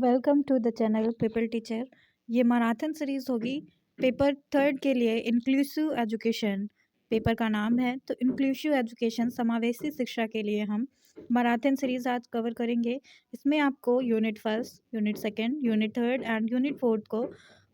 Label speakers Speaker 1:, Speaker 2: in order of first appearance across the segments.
Speaker 1: Welcome to the channel people teacher. ये marathon series होगी paper third के लिए इंक्लूसिव एजुकेशन। पेपर का नाम है तो इंक्लूसिव एजुकेशन समावेशी शिक्षा के लिए हम मैराथन सीरीज़ आज कवर करेंगे। इसमें आपको unit first, unit second, unit third and unit fourth को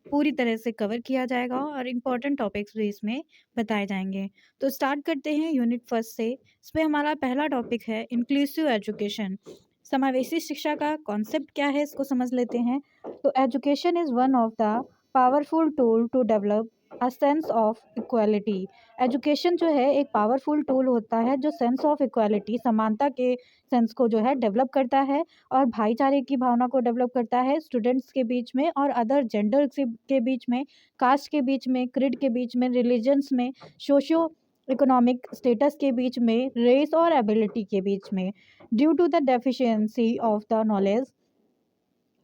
Speaker 1: पूरी तरह से कवर किया जाएगा और इम्पॉर्टेंट टॉपिक्स भी इसमें बताए जाएंगे। तो स्टार्ट करते हैं यूनिट फर्स्ट से। इसमें हमारा पहला टॉपिक है इंक्लूसिव एजुकेशन। समावेशी शिक्षा का कॉन्सेप्ट क्या है इसको समझ लेते हैं। तो education is one of the powerful tool to develop a sense of equality. Education जो है एक पावरफुल टूल होता है जो सेंस ऑफ इक्वालिटी, समानता के सेंस को जो है डेवलप करता है और भाईचारे की भावना को डेवलप करता है स्टूडेंट्स के बीच में और अदर जेंडर के बीच में, कास्ट के बीच में, क्रीड के बीच में, रिलीजन्स में, सोशियो इकोनॉमिक स्टेटस के बीच में, रेस और एबिलिटी के बीच में। Due to the deficiency of the knowledge,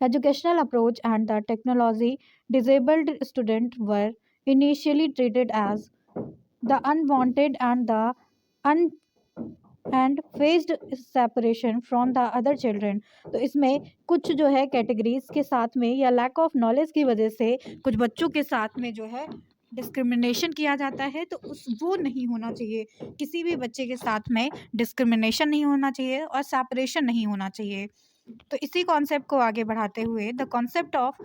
Speaker 1: educational approach and the technology, disabled students were initially treated as the unwanted and the un and faced separation from the other children। तो इसमें कुछ जो है categories के साथ में या lack of knowledge की वजह से कुछ बच्चों के साथ में जो है डिस्क्रिमिनेशन किया जाता है। तो उस वो नहीं होना चाहिए, किसी भी बच्चे के साथ में डिस्क्रिमिनेशन नहीं होना चाहिए और सेपरेशन नहीं होना चाहिए। तो इसी कॉन्सेप्ट को आगे बढ़ाते हुए the concept of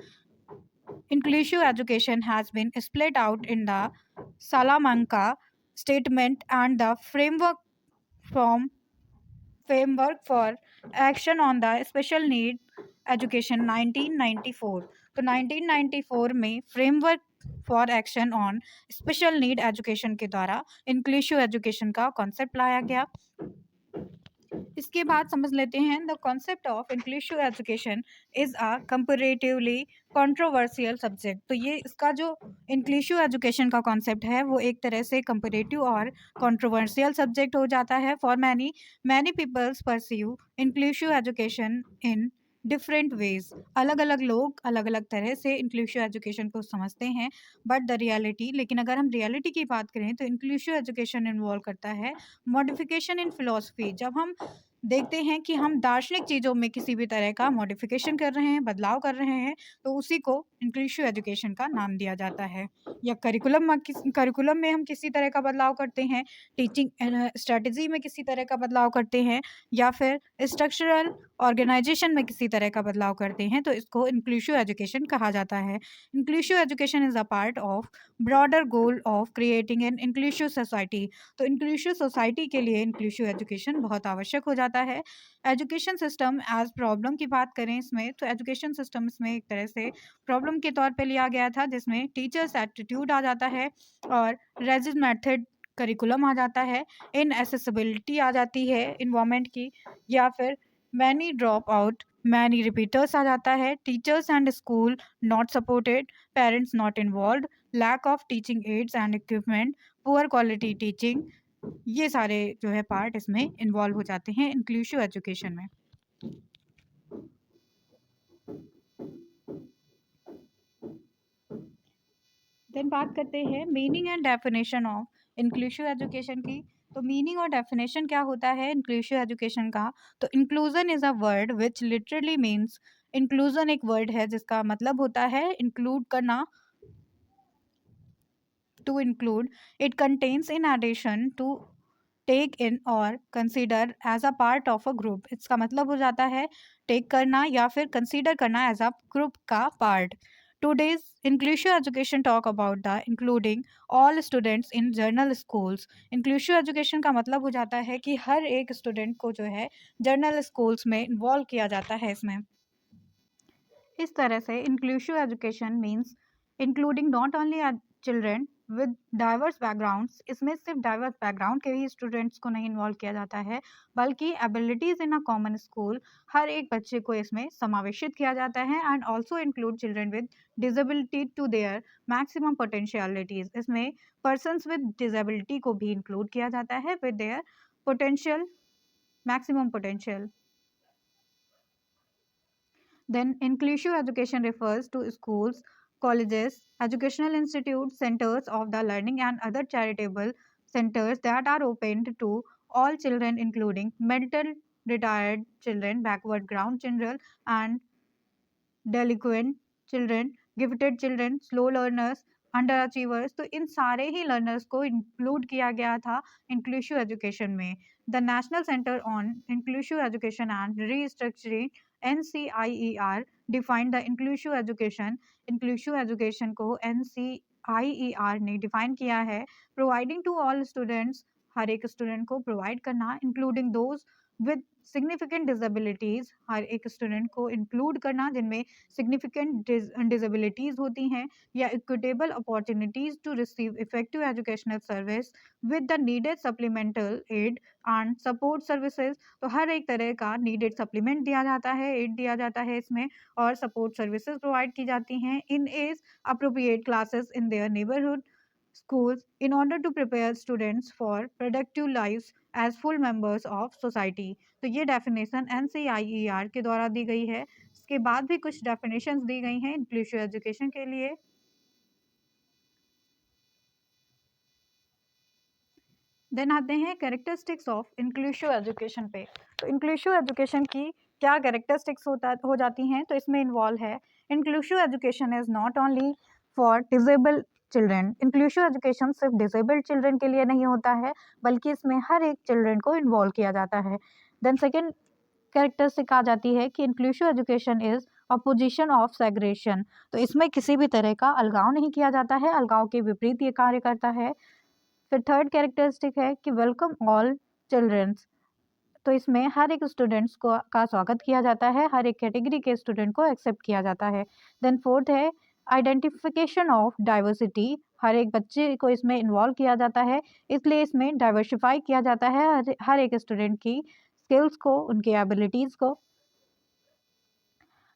Speaker 1: inclusive education has been spelled out in the Salamanca statement and the framework for action on the special need education 1994। तो 1994 में framework for action on special need education के द्वारा inclusive education का concept लाया गया। इसके बाद समझ लेते हैं the concept of inclusive education is a comparatively controversial subject. तो ये इसका जो इंक्लूसिव एजुकेशन का कॉन्सेप्ट है वो एक तरह से कंपैरेटिव और कंट्रोवर्शियल सब्जेक्ट हो जाता है। For many many peoples perceive inclusive education in different ways. अलग अलग लोग अलग अलग तरह से इंक्लूसिव एजुकेशन को समझते हैं। बट द रियलिटी, लेकिन अगर हम रियलिटी की बात करें तो इंक्लूसिव एजुकेशन इन्वॉल्व करता है मॉडिफिकेशन इन फिलॉसफी। जब हम देखते हैं कि हम दार्शनिक चीज़ों में किसी भी तरह का मॉडिफिकेशन कर रहे हैं, बदलाव कर रहे हैं, तो उसी को इंक्लूसिव एजुकेशन का नाम दिया जाता है। या करिकुलम में हम किसी तरह का बदलाव करते हैं, टीचिंग स्ट्रेटजी में किसी तरह का बदलाव करते हैं, या फिर स्ट्रक्चरल ऑर्गेनाइजेशन में किसी तरह का बदलाव करते हैं, तो इसको इंक्लूसिव एजुकेशन कहा जाता है। Inclusive education is a part of broader goal of creating an inclusive society. तो इंक्लूसिव सोसाइटी के लिए इंक्लूसिव एजुकेशन बहुत आवश्यक हो जाता है। एजुकेशन सिस्टम एज प्रॉब्लम की बात करें इसमें, तो एजुकेशन सिस्टम इसमें एक तरह से प्रॉब्लम के तौर पे लिया गया था, जिसमें टीचर्स एटीट्यूड आ जाता है और रेजिड मेथड करिकुलम आ जाता है, इनएसेसिबिलिटी आ जाती है इन्वायरमेंट की, या फिर many drop out, many repeaters आ जाता है, teachers and school not supported, parents not involve, lack of teaching aids and equipment, poor quality teaching. ये सारे जो है पार्ट इसमें इन्वॉल्व हो जाते हैं इंक्लूसिव एजुकेशन में। देन बात करते हैं meaning and definition of inclusive education की। तो मीनिंग और डेफिनेशन क्या होता है इंक्लूसिव एजुकेशन का? तो inclusion is a word which literally means, inclusion एक वर्ड है जिसका मतलब होता है इंक्लूड करना, to include. It contains in addition to take in और consider as a part of a group. इसका मतलब हो जाता है टेक करना या फिर कंसीडर करना एज अ ग्रुप का part. Today's inclusive education talk about the including all students in journal schools। inclusive education का मतलब हो जाता है कि हर एक स्टूडेंट को जो है जर्नल स्कूल्स में इन्वॉल्व किया जाता है इसमें। इस तरह से inclusive education means including not only children with diverse backgrounds. इसमें सिर्फ डाइवर्स बैकग्राउंड के ही स्टूडेंट्स को नहीं इन्वॉल्व किया जाता है, बल्कि abilities in a common school, हर एक बच्चे को इसमें समावेशित किया जाता है। And also include children with disability to their maximum potentialities. इसमें पर्सनस विद डिजेबिलिटी को भी इंक्लूड किया जाता है with their potential, maximum potential. Then inclusive education refers to schools, colleges, educational institutes, centers of the learning and other charitable centers that are opened to all children including mental retarded children, backward ground children and delinquent children, gifted children, slow learners, under achievers, तो इन सारे ही learners को include किया गया था inclusive education में। The national centre on inclusive education and restructuring NCIER defined the inclusive education. Inclusive education को NCIER ने डिफाइन किया है, प्रोवाइडिंग टू ऑल स्टूडेंट्स, हर एक स्टूडेंट को प्रोवाइड करना, including those with significant disabilities, हर एक स्टूडेंट को इंक्लूड करना जिनमें सिग्निफिकेंट डिसेबिलिटीज होती हैं, या equitable opportunities to receive effective educational service with the needed supplemental aid and support services. तो हर एक तरह का नीडेड सप्लीमेंट दिया जाता है, एड दिया जाता है इसमें, और सपोर्ट सर्विसेज प्रोवाइड की जाती हैं इन as appropriate classes in their neighborhood schools in order to prepare students for productive lives as full members of society। तो ये डेफिनेशन NCIER के द्वारा दी गई है। इसके बाद भी कुछ डेफिनेशंस दी गई हैं इंक्लूसिव एजुकेशन के लिए। देन आते हैं कैरेक्टरिस्टिक्स ऑफ इंक्लूसिव एजुकेशन पे। तो इंक्लूसिव एजुकेशन की क्या कैरेक्टरिस्टिक्स हो जाती हैं, तो इसमें इन्वॉल्व है inclusive education is not only for disable children. Inclusive education सिर्फ डिसेबल्ड चिल्ड्रन के लिए नहीं होता है, बल्कि इसमें हर एक चिल्ड्रन को इन्वॉल्व किया जाता है। देन सेकेंड कैरेक्टरिस्टिक आ जाती है कि inclusive education is opposition of segregation. तो इसमें किसी भी तरह का अलगाव नहीं किया जाता है, अलगाव के विपरीत ये कार्य करता है। फिर थर्ड कैरेक्टरिस्टिक है कि वेलकम ऑल चिल्ड्रंस। तो इसमें हर एक स्टूडेंट्स को का स्वागत किया जाता है, हर एक कैटेगरी के स्टूडेंट को एक्सेप्ट किया जाता है। देन फोर्थ है आइडेंटिफिकेशन ऑफ डाइवर्सिटी। हर एक बच्चे को इसमें इन्वॉल्व किया जाता है, इसलिए इसमें डाइवर्सिफाई किया जाता है हर एक स्टूडेंट की स्किल्स को, उनकी एबिलिटीज़ को।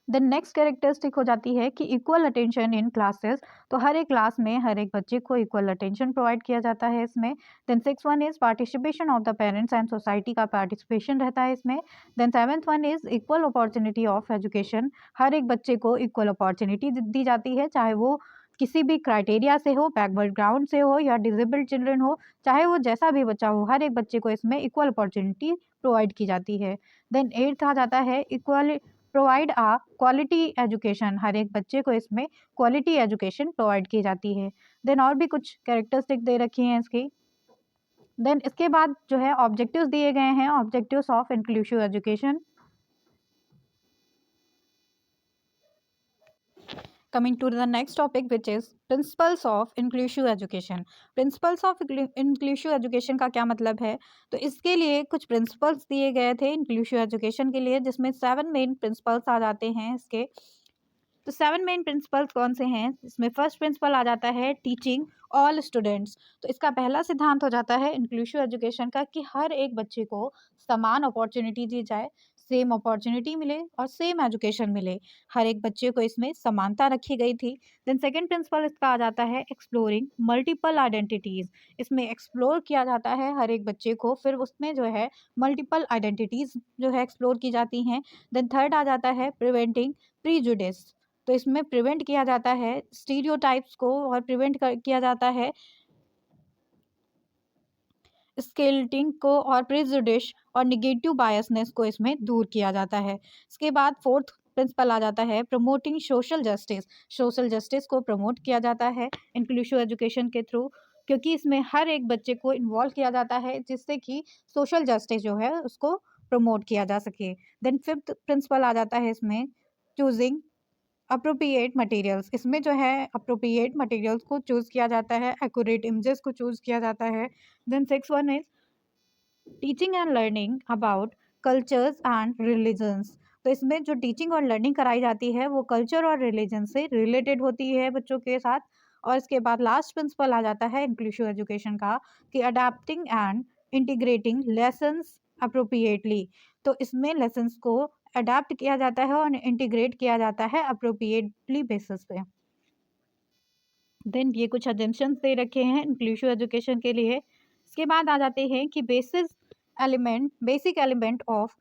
Speaker 1: देन नेक्स्ट कैरेक्टरिस्टिक हो जाती है कि इक्वल अटेंशन इन क्लासेस। तो हर एक क्लास में हर एक बच्चे को इक्वल अटेंशन प्रोवाइड किया जाता है इसमें। Then six one is participation of the parents and society का पार्टिसिपेशन रहता है इसमें। Then seventh one is equal opportunity of education. हर एक बच्चे को इक्वल अपॉर्चुनिटी दी जाती है, चाहे वो किसी भी क्राइटेरिया से हो, बैकवर्ड ग्राउंड से हो, या डिसेबल्ड चिल्ड्रन हो, चाहे वो जैसा भी बच्चा हो, हर एक बच्चे को इसमें इक्वल अपॉर्चुनिटी प्रोवाइड की जाती है। देन एट्थ आ जाता है इक्वल प्रोवाइड आ क्वालिटी एजुकेशन। हर एक बच्चे को इसमें क्वालिटी एजुकेशन प्रोवाइड की जाती है। देन और भी कुछ कैरेक्टरिस्टिक दे रखी हैं इसकी। देन इसके बाद जो है ऑब्जेक्टिव्स दिए गए हैं, objectives of inclusive education. Coming to the next topic, which is principles of inclusive education। principles of inclusive education का क्या मतलब है, तो इसके लिए कुछ principles दिए गए थे inclusive education के लिए, जिसमें 7 मेन principles आ जाते हैं इसके। तो 7 मेन प्रिंसिपल्स कौन से हैं, इसमें फर्स्ट प्रिंसिपल आ जाता है टीचिंग ऑल स्टूडेंट्स। तो इसका पहला सिद्धांत हो जाता है इंक्लूसिव एजुकेशन का कि हर एक बच्चे को समान अपॉर्चुनिटी दी जाए, सेम अपॉर्चुनिटी मिले और सेम एजुकेशन मिले, हर एक बच्चे को इसमें समानता रखी गई थी। देन सेकेंड प्रिंसिपल इसका आ जाता है एक्सप्लोरिंग मल्टीपल आइडेंटिटीज़। इसमें एक्सप्लोर किया जाता है हर एक बच्चे को, फिर उसमें जो है मल्टीपल आइडेंटिटीज़ जो है एक्सप्लोर की जाती हैं। देन थर्ड आ जाता है प्रिवेंटिंग प्रीजुडिस। तो इसमें प्रिवेंट किया जाता है स्टीरियोटाइप्स को, और प्रिवेंट किया जाता है स्केल्टिंग को, और प्रेजुडिश और निगेटिव बायसनेस को इसमें दूर किया जाता है। इसके बाद फोर्थ प्रिंसिपल आ जाता है promoting social justice. Social justice को प्रमोट किया जाता है इंक्लूसिव एजुकेशन के थ्रू, क्योंकि इसमें हर एक बच्चे को इन्वॉल्व किया जाता है, जिससे कि सोशल जस्टिस जो है उसको प्रमोट किया जा सके। देन फिफ्थ प्रिंसिपल आ जाता है इसमें चूजिंग अप्रोप्रिएट मटेरियल्स। इसमें जो है अप्रोप्रिएट मटेरियल्स को चूज़ किया जाता है, एक्यूरेट इमेजेस को चूज़ किया जाता है। Then six one is teaching and learning about cultures and religions. तो इसमें जो टीचिंग और लर्निंग कराई जाती है वो कल्चर और रिलीजन से रिलेटेड होती है बच्चों के साथ। और इसके बाद लास्ट प्रिंसिपल आ जाता है इंक्लूसिव एजुकेशन का कि adapting and integrating lessons appropriately. तो इसमें लेसन्स को अडेप्ट किया जाता है और इंटीग्रेट किया जाता है अप्रोप्रिएटली बेसिस पे। देन ये कुछ अजम्पशंस दे रखे हैं इंक्लूसिव एजुकेशन के लिए। इसके बाद आ जाते हैं कि basic element of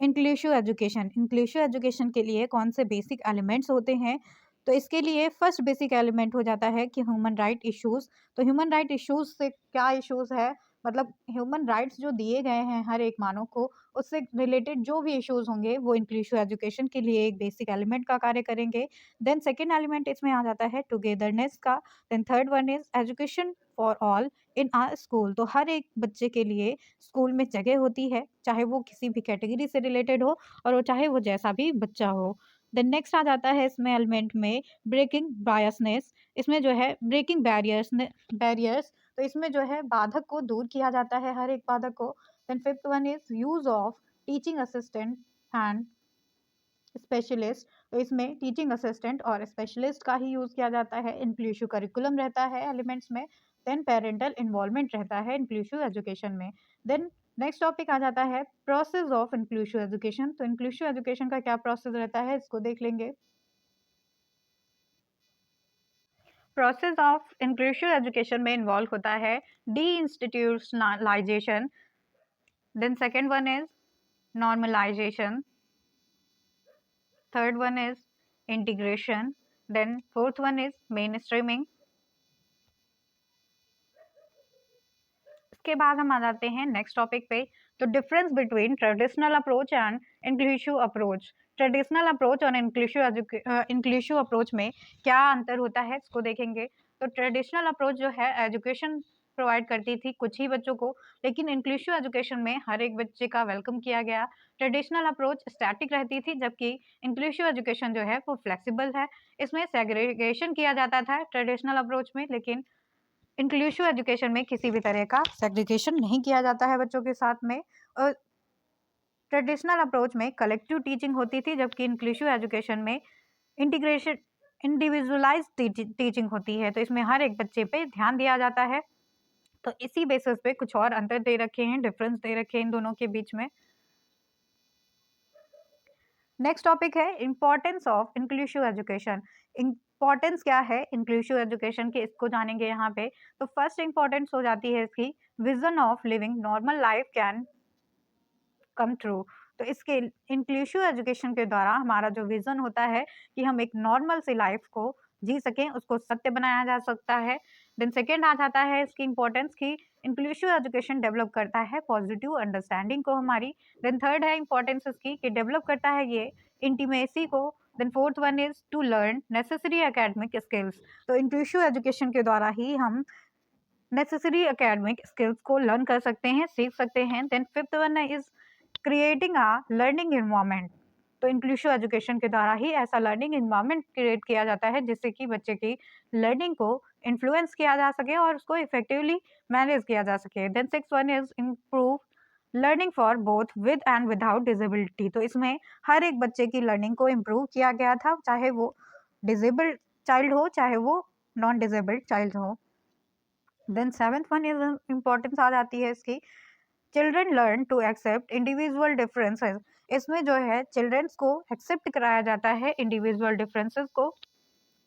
Speaker 1: inclusive education. Inclusive education के लिए कौन से बेसिक एलिमेंट्स होते हैं, तो इसके लिए फर्स्ट बेसिक एलिमेंट हो जाता है कि ह्यूमन राइट इश्यूज़। तो ह्यूमन राइट इश्यूज़ से क्या इश्यूज़ है, मतलब ह्यूमन राइट्स जो दिए गए हैं हर एक मानव को, उससे रिलेटेड जो भी इश्यूज़ होंगे वो इंक्लूसिव एजुकेशन के लिए एक बेसिक एलिमेंट का कार्य करेंगे। देन सेकंड एलिमेंट इसमें आ जाता है टुगेदरनेस का। Then third one is education for all in school. तो हर एक बच्चे के लिए स्कूल में जगह होती है, चाहे वो किसी भी कैटेगरी से रिलेटेड हो और वो चाहे वो जैसा भी बच्चा हो। देन नेक्स्ट आ जाता है इसमें एलिमेंट में ब्रेकिंग बायसनेस। इसमें जो है ब्रेकिंग बैरियर्स, तो इसमें जो है बाधक को दूर किया जाता है, हर एक बाधक को। Then fifth one is use of teaching assistant and specialist. तो इसमें टीचिंग असिस्टेंट और स्पेशलिस्ट का ही यूज किया जाता है। इंक्लूसिव करिकुलम रहता है एलिमेंट्स में। देन पेरेंटल इन्वॉल्वमेंट रहता है इंक्लूसिव एजुकेशन में। देन नेक्स्ट टॉपिक आ जाता है प्रोसेस ऑफ इंक्लूसिव एजुकेशन। तो इंक्लूसिव एजुकेशन का क्या प्रोसेस रहता है, इसको देख लेंगे। प्रोसेस ऑफ इंक्लूसिव एजुकेशन में इन्वॉल्व होता है deinstitutionalisation, then second one is normalisation, third one is integration, then fourth one is mainstreaming। इसके बाद हम आ जाते हैं नेक्स्ट टॉपिक पे। तो difference between traditional approach and inclusive approach. Traditional approach और इंक्लूसिव अप्रोच में क्या अंतर होता है, इसको देखेंगे। तो ट्रेडिशनल अप्रोच जो है एजुकेशन प्रोवाइड करती थी कुछ ही बच्चों को, लेकिन इंक्लूसिव एजुकेशन में हर एक बच्चे का वेलकम किया गया। ट्रेडिशनल अप्रोच स्टैटिक रहती थी, जबकि इंक्लूसिव एजुकेशन जो है वो फ्लेक्सिबल है। इसमें सेग्रीगेशन किया जाता था ट्रेडिशनल अप्रोच में, लेकिन इंक्लूसिव एजुकेशन में किसी भी तरह का सेग्रीगेशन नहीं किया जाता है बच्चों के साथ में। ट्रेडिशनल अप्रोच में कलेक्टिव टीचिंग होती थी, जबकि इंक्लूसिव एजुकेशन में इंटीग्रेशन इंडिविजुअलाइज टीचिंग होती है। तो इसमें हर एक बच्चे पे ध्यान दिया जाता है। तो इसी बेसिस पे कुछ और अंतर दे रखे हैं, डिफरेंस दे रखे हैं इन दोनों के बीच में। नेक्स्ट टॉपिक है importance of inclusive education. Importance क्या है इंक्लूसिव एजुकेशन की, इसको जानेंगे यहाँ पे। तो फर्स्ट इंपॉर्टेंस हो जाती है इसकी vision of living normal life can come true. तो इसके इंक्लूसिव एजुकेशन के द्वारा हमारा जो विजन होता है कि हम एक नॉर्मल सी लाइफ को जी सकें, उसको सत्य बनाया जा सकता है। देन सेकेंड आ जाता है इसकी इंपॉर्टेंस की इंक्लूसिव एजुकेशन डेवलप करता है पॉजिटिव अंडरस्टैंडिंग को हमारी। देन थर्ड है इंपॉर्टेंस इसकी कि डेवलप करता है ये इंटीमेसी को। Then fourth one is to learn necessary academic skills. तो इंक्लूसिव एजुकेशन के द्वारा ही हम नेसेसरी एकेडमिक स्किल्स को लर्न कर सकते हैं, सीख सकते हैं। Then fifth one is creating a learning environment. तो इंक्लूसिव एजुकेशन के द्वारा ही ऐसा लर्निंग इन्वायरमेंट क्रिएट किया जाता है जिससे कि बच्चे की लर्निंग को इन्फ्लुएंस किया जा सके और उसको इफेक्टिवली मैनेज किया जा सके। Then six one is improve learning for both with and without disability. तो इसमें हर एक बच्चे की लर्निंग को इम्प्रूव किया गया था, चाहे वो डिजेबल्ड चाइल्ड हो चाहे वो नॉन डिजेबल्ड चाइल्ड हो। Then seventh one is importance आ जाती है इसकी children learn to accept individual differences. इसमें जो है चिल्ड्रंस को एक्सेप्ट कराया जाता है इंडिविजुअल डिफरेंसेस को।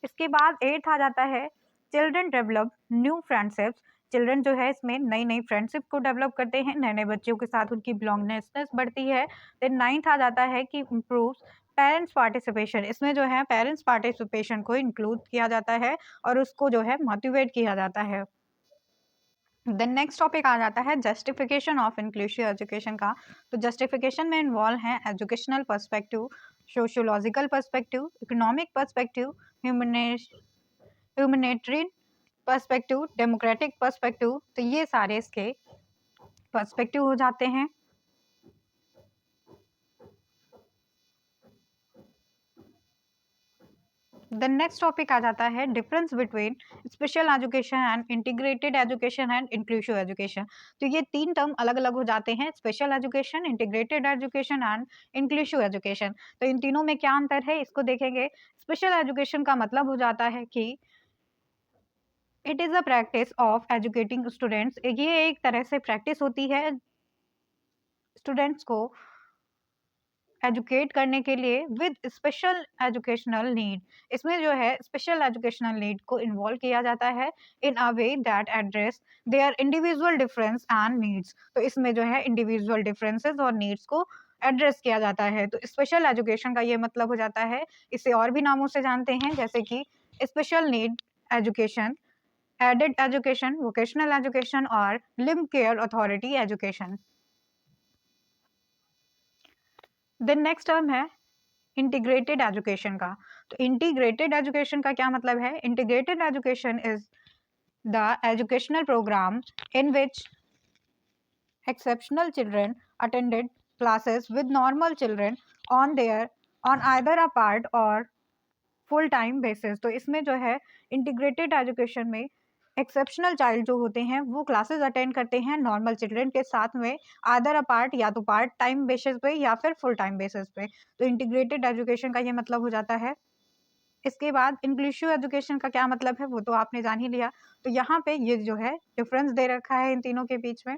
Speaker 1: इसके बाद एट्थ आ जाता है children develop new friendships. Children जो है इसमें नई नई फ्रेंडशिप को डेवलप करते हैं, नए नए बच्चों के साथ उनकी बिलोंगनेसनेस बढ़ती है। देन नाइन्थ आ जाता है कि इम्प्रूव्स पेरेंट्स पार्टिसिपेशन। इसमें जो है पेरेंट्स पार्टिसिपेशन को इंक्लूड किया जाता है और उसको जो है मोटिवेट किया जाता है। देन नेक्स्ट टॉपिक आ जाता है जस्टिफिकेशन ऑफ इंक्लूसिव एजुकेशन का। तो जस्टिफिकेशन में इन्वॉल्व है educational perspective, sociological perspective, economic perspective, humanitarian perspective, democratic perspective. तो ये सारे इसके पर्सपेक्टिव हो जाते हैं। द नेक्स्ट टॉपिक आ जाता है difference between special education and integrated education and inclusive education. तो ये तीन टर्म अलग अलग हो जाते हैं, special education, integrated education and inclusive education. तो इन तीनों में क्या अंतर है इसको देखेंगे। स्पेशल एजुकेशन का मतलब हो जाता है कि it is a practice of educating students. ये एक तरह से प्रैक्टिस होती है स्टूडेंट्स को एजुकेट करने के लिए विद स्पेशल एजुकेशनल नीड। इसमें जो है स्पेशल एजुकेशनल नीड को इन्वॉल्व किया जाता है in a way that address their individual difference and needs. तो इसमें जो है इंडिविजुअल डिफरेंसेस और नीड्स को एड्रेस किया जाता है। तो स्पेशल एजुकेशन का ये मतलब हो जाता है, इसे और भी नामों से जानते हैं जैसे कि special need education, aided education, vocational education और limb care authority education. Then next term है इंटीग्रेटेड एजुकेशन का। तो इंटीग्रेटेड एजुकेशन का क्या मतलब है? Integrated education is the educational programme in which exceptional children attended classes with normal children on their on either a part or full time basis. तो इसमें जो है इंटीग्रेटेड एजुकेशन में एक्सेप्शनल चाइल्ड जो होते हैं वो क्लासेस अटेंड करते हैं नॉर्मल चिल्ड्रन के साथ में, आदर अ पार्ट या तो पार्ट टाइम बेसिस पे या फिर फुल टाइम बेसिस पे। तो इंटीग्रेटेड एजुकेशन का ये मतलब हो जाता है। इसके बाद इंक्लूसिव एजुकेशन का क्या मतलब है वो तो आपने जान ही लिया। तो यहाँ पे ये जो है डिफरेंस दे रखा है इन तीनों के बीच में।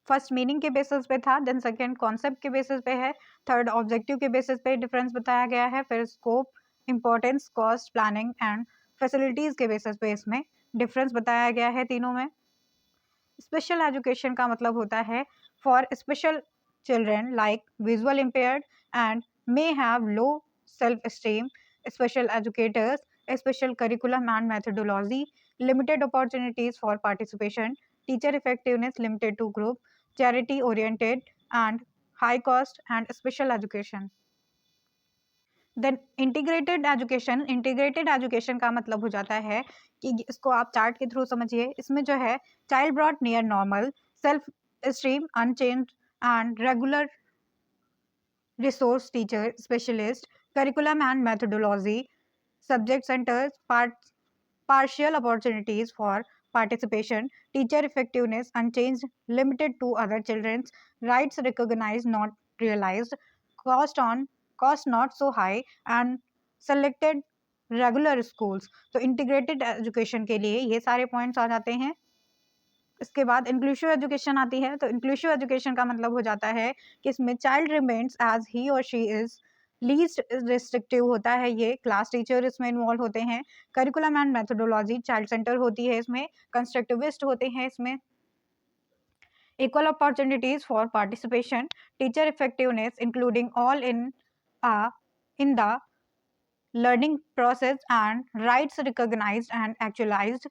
Speaker 1: फर्स्ट मीनिंग के बेसिस पे था, देन सेकंड कॉन्सेप्ट के बेसिस पे है, थर्ड ऑब्जेक्टिव के बेसिस पे डिफरेंस बताया गया है, फिर scope, importance, cost, planning and facilities के बेसिस पे इसमें डिफरेंस बताया गया है तीनों में। स्पेशल एजुकेशन का मतलब होता है for special children like visual impaired and may have low self esteem, special educators, a special curriculum and methodology, limited opportunities for participation, teacher effectiveness limited to group, charity oriented and high cost and special education। देन integrated education का मतलब हो जाता है कि इसको आप chart के थ्रू समझिए। इसमें जो है child brought near normal, self stream unchange and regular resource teacher specialist, curriculum and methodology, subject centers, partial opportunities for participation, teacher effectiveness unchanged, limited to other children's, rights recognized not realized, cost on cost not so high and selected regular schools. तो integrated education के लिए ये सारे points आ जाते हैं। इसके बाद inclusive education आती है। तो इंक्लूसिव एजुकेशन का मतलब हो जाता है कि इसमें चाइल्ड रिमेन्स एज ही और शी इज, लीस्ट रिस्ट्रिक्टिव होता है, ये क्लास टीचर इसमें इन्वॉल्व होते हैं, curriculum and methodology child centre होती है इसमें, कंस्ट्रक्टिविस्ट होते हैं इसमें, equal opportunities for participation, teacher effectiveness including all in the learning process and rights recognized and actualized,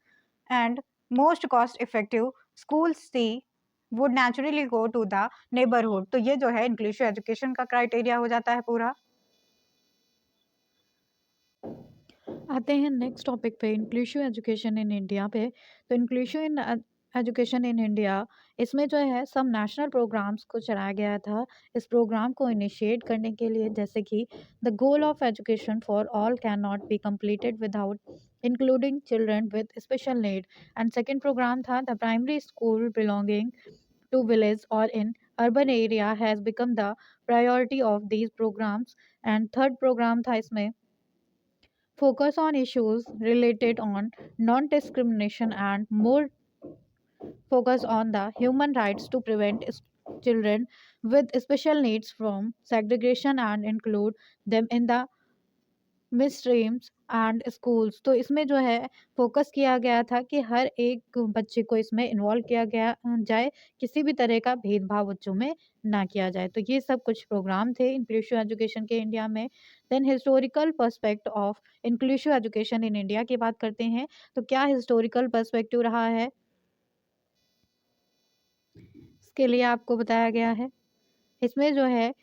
Speaker 1: and most cost effective, schools C would naturally go to the neighborhood। तो ये जो है इंक्लूसिव एजुकेशन का criteria हो जाता है पूरा। आते हैं नेक्स्ट टॉपिक पे, इंक्लूसिव एजुकेशन इन इंडिया पे। तो inclusive in education in India, इसमें जो है सब नेशनल प्रोग्राम्स को चलाया गया था। इस प्रोग्राम को इनिशिएट करने के लिए, जैसे कि the goal of education for all can not be completed without including children with special need. And second programme था the primary school belonging to village और in urban area has become the priority of these programmes. And third programme था इसमें focus on issues related on non-discrimination and more focus on the human rights to prevent children with special needs from segregation and include them in the mid-streams and schools. तो इसमें जो है focus किया गया था कि हर एक बच्चे को इसमें इन्वॉल्व किया गया जाए, किसी भी तरह का भेदभाव बच्चों में ना किया जाए। तो ये सब कुछ प्रोग्राम थे इंक्लूसिव एजुकेशन के इंडिया में। Then historical perspect of inclusive education in India की बात करते हैं। तो क्या हिस्टोरिकल पर्सपेक्टिव रहा है, इसके लिए आपको बताया गया है। इसमें जो है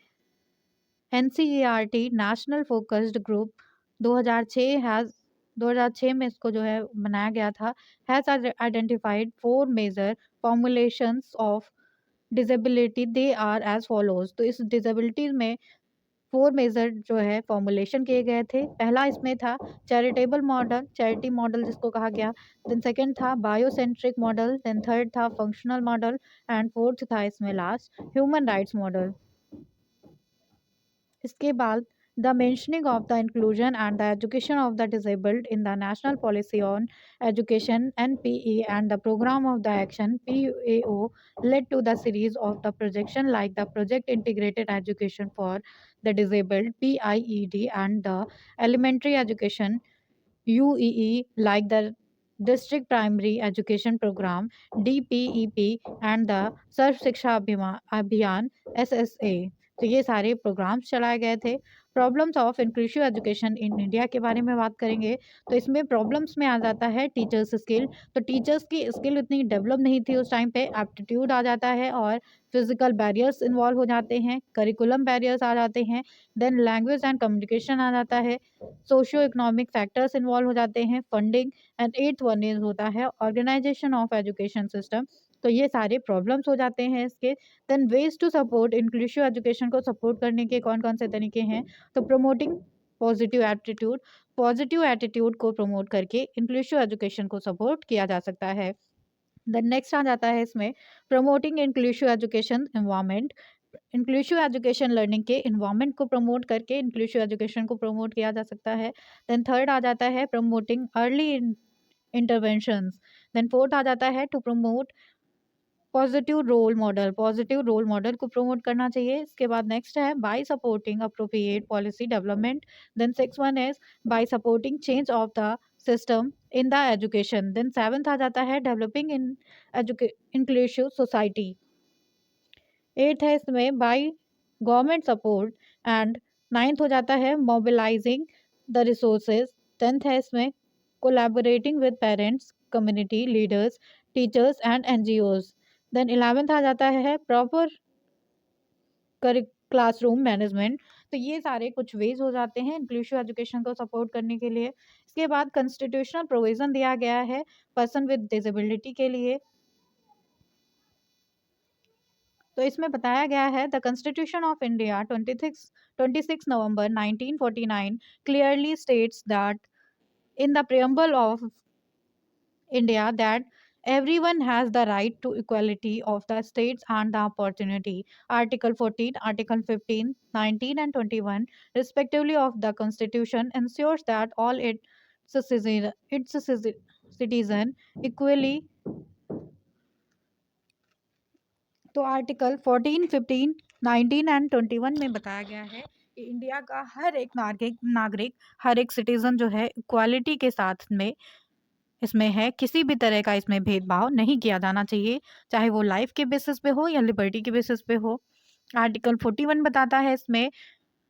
Speaker 1: एनसीईआरटी नेशनल फोकस्ड ग्रुप 2006 में इसको जो है बनाया गया था, has identified 4 major formulations of disability, they are as follows. तो इस डिसेबिलिटीज में 4 मेजर जो है फॉर्मुलेशन किए गए थे। पहला इसमें था चैरिटेबल मॉडल, चैरिटी मॉडल जिसको कहा गया। देन सेकंड था बायोसेंट्रिक मॉडल, देन थर्ड था फंक्शनल मॉडल एंड फोर्थ था इसमें लास्ट ह्यूमन राइट्स मॉडल। इसके बाद the mentioning of the inclusion and the education of the disabled in the national policy on education NPE and the program of the action PAO led to the series of the projection like the project integrated education for the disabled PIED and the elementary education UEE like the district primary education program DPEP and the Sarv Shiksha Abhiyan SSA। तो ये सारे programmes चलाए गए थे। Problems of inclusive education in India के बारे में बात करेंगे, तो इसमें प्रॉब्लम्स में आ जाता है टीचर्स स्किल। तो टीचर्स की स्किल उतनी डेवलप नहीं थी उस टाइम पे, एप्टीट्यूड आ जाता है और फिजिकल बैरियर्स इन्वॉल्व हो जाते हैं, करिकुलम बैरियर्स आ जाते हैं, देन लैंग्वेज एंड कम्युनिकेशन आ जाता है, सोशियो इकोनॉमिक फैक्टर्स इन्वॉल्व हो जाते हैं, funding, and eighth one is होता है ऑर्गेनाइजेशन ऑफ एजुकेशन सिस्टम। तो ये सारे प्रॉब्लम्स हो जाते हैं इसके। Then ways to support inclusive education को सपोर्ट करने के कौन कौन से तरीके हैं, तो प्रमोटिंग पॉजिटिव एटीट्यूड को प्रमोट करके इंक्लूसिव एजुकेशन को सपोर्ट किया जा सकता है। देन नेक्स्ट आ जाता है इसमें promoting inclusive education environment. Inclusive education learning के इन्वायरमेंट को प्रमोट करके इंक्लूसिव एजुकेशन को प्रमोट किया जा सकता है। देन थर्ड आ जाता है promoting early interventions. Then fourth आ जाता है to promote positive role model को प्रमोट करना चाहिए। इसके बाद नेक्स्ट है by supporting appropriate policy development. Then six one is by supporting change of the system in the education. Then seventh आ जाता है developing in inclusive society. Eighth है इसमें by government support. And ninth हो जाता है mobilising the resources. Tenth है इसमें collaborating with parents, community leaders, teachers and NGOs. Then eleventh आ जाता है प्रॉपर क्लासरूम मैनेजमेंट। तो ये सारे कुछ वेज हो जाते हैं इंक्लूसिव एजुकेशन को सपोर्ट करने के लिए। इसके बाद कॉन्स्टिट्यूशनल प्रोविजन दिया गया है पर्सन विद डिसेबिलिटी के लिए। तो इसमें बताया गया है the constitution of India 26 November 1949 clearly states that in the preamble of India that everyone has the right to equality of the states and the opportunity. Article 14, Article 15, 19 and 21 respectively of the Constitution ensures that all its citizen equally। तो article 14, 15, 19 and 21 में बताया गया है कि India का हर एक नागरिक हर एक सिटीजन जो है इक्वालिटी के साथ में इसमें है, किसी भी तरह का इसमें भेदभाव नहीं किया जाना चाहिए, चाहे वो लाइफ के बेसिस पे हो या लिबर्टी के बेसिस पे हो। आर्टिकल 41 बताता है इसमें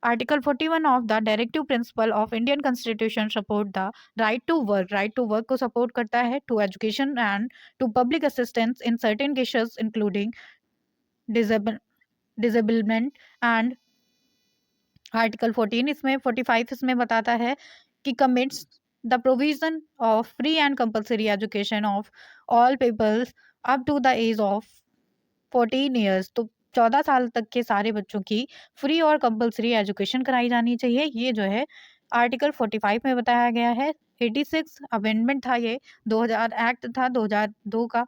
Speaker 1: article 41 of the directive principle of Indian constitution support the right to work को सपोर्ट करता है, to education and to public assistance in certain cases including disablement. And article 14 इसमें 45 इसमें बताता है कि commits the provision of free and compulsory education of all peoples up to the age of 14 years. तो 14 साल तक के सारे बच्चों की फ्री और कंपल्सरी एजुकेशन कराई जानी चाहिए, ये जो है आर्टिकल 45 में बताया गया है। 86 अमेंडमेंट था ये, 2000 एक्ट था 2002 का।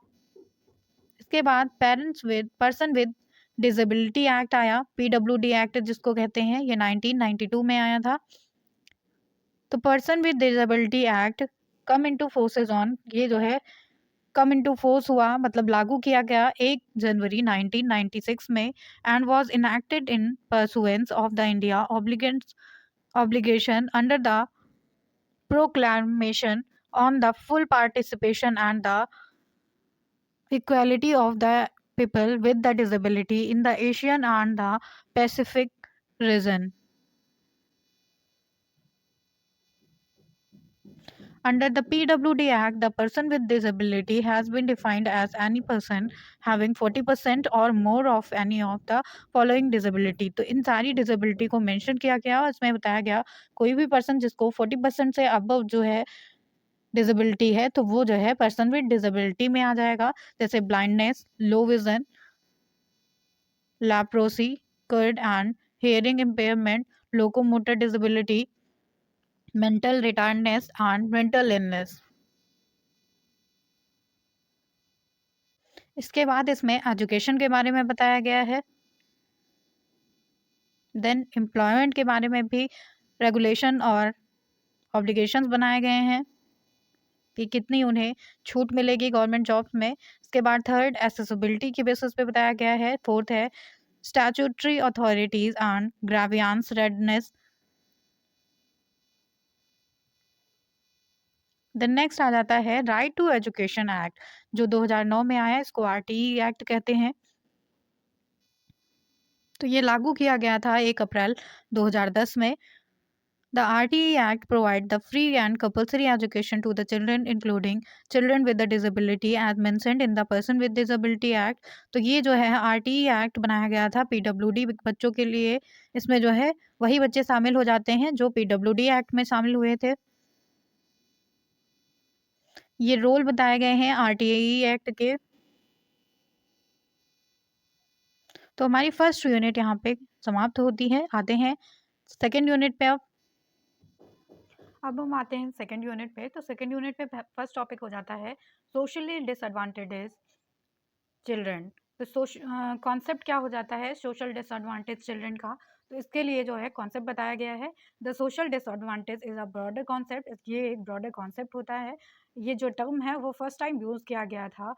Speaker 1: इसके बाद पर्सन विद डिसेबिलिटी एक्ट आया, पीडब्ल्यूडी एक्ट जिसको कहते हैं, ये 1992 में आया था। तो person with disability act come into forces on, ये जो है कम इनटू फोर्स हुआ मतलब लागू किया गया 1 जनवरी 1996 में, and was enacted in pursuance of the India obligation under the proclamation on the full participation and the equality of the people with the disability in the Asian and the Pacific region. Under the PWD Act, the person with disability has been defined as any person having 40% or more of any of the following disability। तो इन सारी disability को mention किया गया और इसमें बताया गया कोई भी person जिसको 40% से above जो है डिसेबिलिटी है तो वो जो है पर्सन विद डिसेबिलिटी में आ जाएगा, जैसे blindness, low vision, leprosy, cured and hearing impairment, locomotor disability, mental retardness and mental illness. इसके बाद इसमें एजुकेशन के बारे में बताया गया है। देन एम्प्लॉयमेंट के बारे में भी रेगुलेशन और ऑब्लिगेशंस बनाए गए हैं कि कितनी उन्हें छूट मिलेगी गवर्नमेंट जॉब्स में। इसके बाद थर्ड एसेसिबिलिटी के बेसिस पे बताया गया है। फोर्थ है statutory authorities and grievance redress. Then next आ जाता है राइट टू एजुकेशन एक्ट जो 2009 में आया, इसको आरटीई एक्ट कहते हैं। तो ये लागू किया गया था 1 अप्रैल 2010 में। The RTE Act provide the free and compulsory education to the children including children with a disability as mentioned in the Person with Disability Act। तो ये जो है RTE एक्ट बनाया गया था PWD बच्चों के लिए। इसमें जो है वही बच्चे शामिल हो जाते हैं जो PWD एक्ट में शामिल हुए थे। ये रोल बताए गए हैं RTE एक्ट के। तो हमारी फर्स्ट यूनिट यहाँ पे समाप्त होती है। आते हैं सेकेंड यूनिट पे। अब हम आते हैं सेकेंड यूनिट पे। तो सेकेंड यूनिट पे फर्स्ट टॉपिक हो जाता है सोशली डिसएडवांटेजेस चिल्ड्रन। तो कॉन्सेप्ट क्या हो जाता है सोशल डिसएडवांटेज चिल्ड्रन का। तो इसके लिए जो है कॉन्सेप्ट बताया गया है the social disadvantage is a broader concept. ये एक ब्रॉडर कॉन्सेप्ट होता है। ये जो टर्म है वो फर्स्ट टाइम यूज़ किया गया था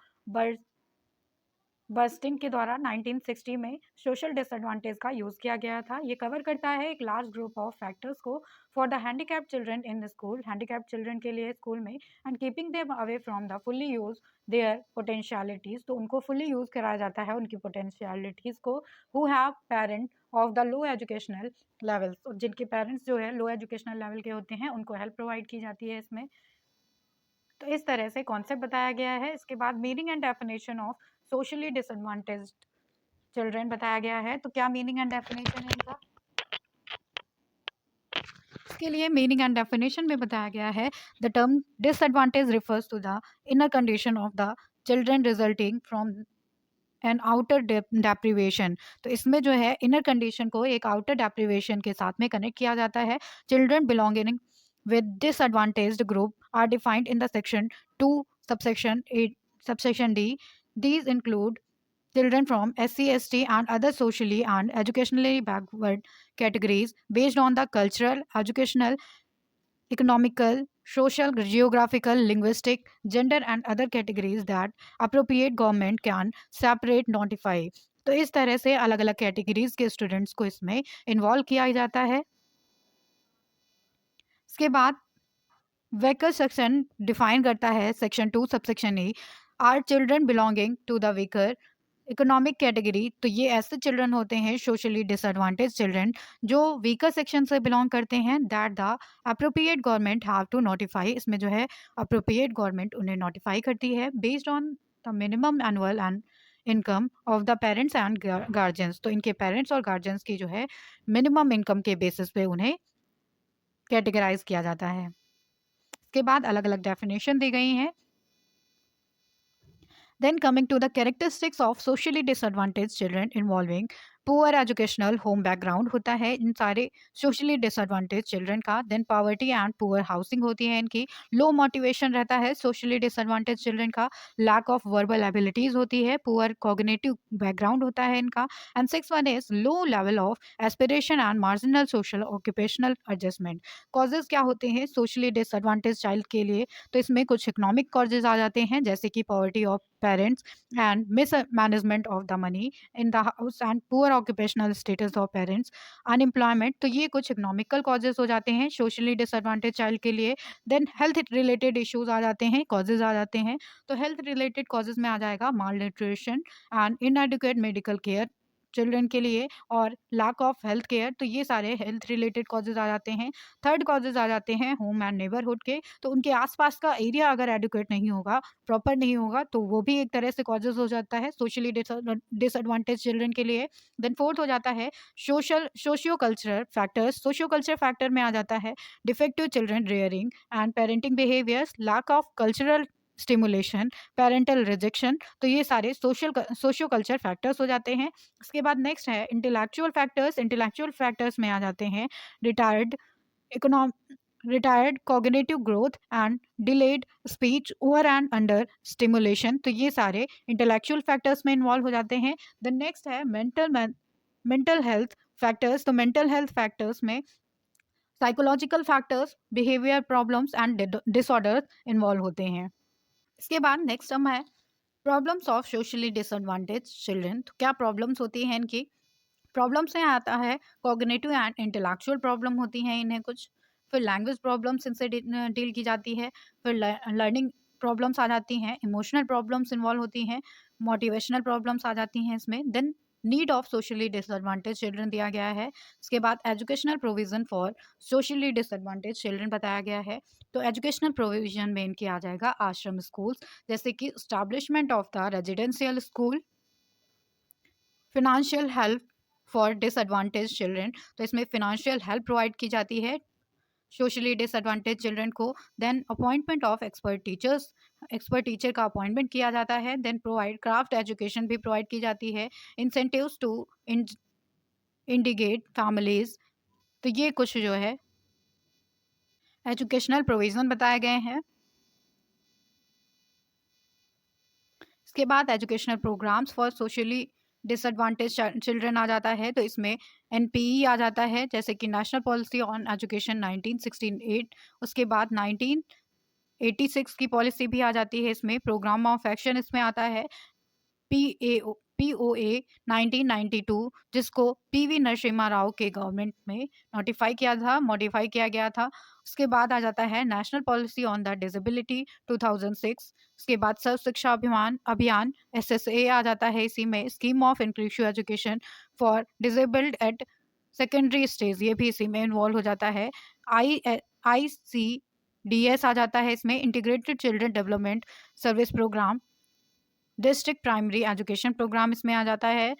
Speaker 1: बर्स्टिन के द्वारा 1960 में सोशल डिसएडवांटेज का यूज़ किया गया था। ये कवर करता है एक लार्ज ग्रुप ऑफ फैक्टर्स को for the handicapped children in school, handicapped children के लिए स्कूल में, and keeping them away from the fully use their potentialities. तो उनको फुल्ली यूज़ कराया जाता है उनकी पोटेंशियलिटीज़ को। Who have parent of the low educational levels, जिनके पेरेंट्स जो है लो एजुकेशनल लेवल के होते हैं उनको हेल्प प्रोवाइड की जाती है इसमें। तो इस तरह से कॉन्सेप्ट बताया गया है। इसके बाद meaning and definition of socially disadvantaged children बताया गया है। तो क्या मीनिंग एंड डेफिनेशन है इनका? इसके लिए मीनिंग एंड डेफिनेशन में बताया गया है the term disadvantage refers to the inner condition of the children resulting from an outer deprivation. तो इसमें जो है इनर कंडीशन को एक आउटर डेप्रीवेशन के साथ में कनेक्ट किया जाता है। Children belonging with disadvantaged group are defined in the section 2 subsection 8 subsection D. These include children from SC, ST and other socially and educationally backward categories based on the cultural, educational, economical, social, geographical, linguistic, gender and other categories that appropriate government can separate notify। तो इस तरह से अलग अलग categories के students को इसमें involve किया जाता है। इसके बाद वेकर सेक्शन डिफाइन करता है section 2 subsection A are children belonging to the weaker economic category. तो ये ऐसे चिल्ड्रन होते हैं सोशली डिसएडवांटेज चिल्ड्रन जो वीकर सेक्शन से बिलोंग करते हैं that the appropriate government have to notify. इसमें जो है अप्रोप्रिएट गवर्नमेंट उन्हें नोटिफाई करती है based on the minimum annual and income of the parents and guardians. तो इनके पेरेंट्स और गार्जियंस की जो है मिनिमम इनकम के बेसिस पे उन्हें कैटेगराइज किया जाता है। के बाद अलग अलग डेफिनेशन दी गई हैं। Then coming to the characteristics of socially disadvantaged children involving poor educational home background होता है इन सारे सोशली डिसएडवांटेज चिल्ड्रन का। Then poverty and poor housing होती है इनकी। लो मोटिवेशन रहता है सोशली डिसएडवांटेज चिल्ड्रन का। लैक ऑफ वर्बल एबिलिटीज होती है। पुअर कॉग्निटिव बैकग्राउंड होता है इनका। And six one is low level of aspiration and marginal social occupational adjustment. Causes क्या होते हैं सोशली डिसएडवांटेज चाइल्ड के लिए? तो इसमें कुछ इकोनॉमिक कॉजेज आ जाते हैं जैसे कि poverty of parents and mismanagement of the money in the house and poor occupational status of parents, unemployment. तो ये कुछ इकोनॉमिकल कॉजेज हो जाते हैं सोशली डिसएडवांटेज चाइल्ड के लिए। देन हेल्थ रिलेटेड इश्यूज आ जाते हैं, कॉजेज आ जाते हैं। तो हेल्थ रिलेटेड कॉजेज में आ जाएगा malnutrition and inadequate medical care children के लिए और लैक ऑफ हेल्थ केयर। तो ये सारे हेल्थ रिलेटेड कॉजेज आ जाते हैं। थर्ड कॉजेज आ जाते हैं होम एंड नेबरहुड के। तो उनके आसपास का एरिया अगर एडुकेट नहीं होगा, प्रॉपर नहीं होगा, तो वो भी एक तरह से कॉजेज हो जाता है सोशली डिसएडवांटेज चिल्ड्रन के लिए। देन फोर्थ हो जाता है socio cultural factors. Socio culture factor में आ जाता है defective children rearing and parenting behaviours, lack of cultural stimulation, parental rejection. तो ये सारे सोशियो कल्चर फैक्टर्स हो जाते हैं। इसके बाद नेक्स्ट है इंटेलेक्चुअल फैक्टर्स। इंटेलेक्चुअल फैक्टर्स में आ जाते हैं retarded economic retarded cognitive growth and delayed speech, over and under stimulation. तो ये सारे इंटेलेक्चुअल फैक्टर्स में इन्वॉल्व हो जाते हैं। द नेक्स्ट है मेंटल हेल्थ फैक्टर्स। तो मेंटल हेल्थ फैक्टर्स में psychological factors, behaviour problems and disorders involve होते हैं। इसके बाद नेक्स्ट हम है problems of socially disadvantage children. तो क्या प्रॉब्लम्स होती हैं इनकी? प्रॉब्लम्स में आता है कॉग्निटिव एंड इंटेलेक्चुअल प्रॉब्लम होती हैं इन्हें कुछ। फिर लैंग्वेज प्रॉब्लम्स इनसे डील की जाती है। फिर लर्निंग प्रॉब्लम्स आ जाती हैं। इमोशनल प्रॉब्लम्स इन्वॉल्व होती हैं। मोटिवेशनल प्रॉब्लम्स आ जाती हैं इसमें। Then need of socially disadvantage children दिया गया है। उसके बाद educational provision for socially disadvantage children बताया गया है। तो एजुकेशनल प्रोविज़न में इनके आ जाएगा आश्रम स्कूल्स, जैसे कि establishment of the residential school, financial help for disadvantage children, तो इसमें फिनेंशियल हेल्प प्रोवाइड की जाती है सोशली डिसएडवांटेज चिल्ड्रन को। Then appointment of expert teachers, expert teacher का अपॉइंटमेंट किया जाता है। देन प्रोवाइड क्राफ्ट एजुकेशन भी प्रोवाइड की जाती है। इंसेंटिव्स टू इंडिगेट फैमिलीज, तो ये कुछ जो है एजुकेशनल प्रोविज़न बताए गए हैं। इसके बाद educational programmes for socially disadvantage children आ जाता है। तो इसमें एनपीई आ जाता है, जैसे कि नेशनल पॉलिसी ऑन एजुकेशन 1968। उसके बाद 1986 की पॉलिसी भी आ जाती है। इसमें प्रोग्राम ऑफ एक्शन इसमें आता है पीओए 1992, जिसको पीवी नरसिम्हा राव के गवर्नमेंट में नोटिफाई किया था, मॉडिफाई किया गया था। उसके बाद आ जाता है national policy on the disability 2006। उसके बाद सर्व शिक्षा अभियान अभियान एसएसए आ जाता है। इसी में scheme of inclusive education for disabled at secondary stage, ये भी इसी में इन्वॉल्व हो जाता है। ICDS आ जाता है इसमें, integrated children development service programme. District primary education programme इसमें आ जाता है।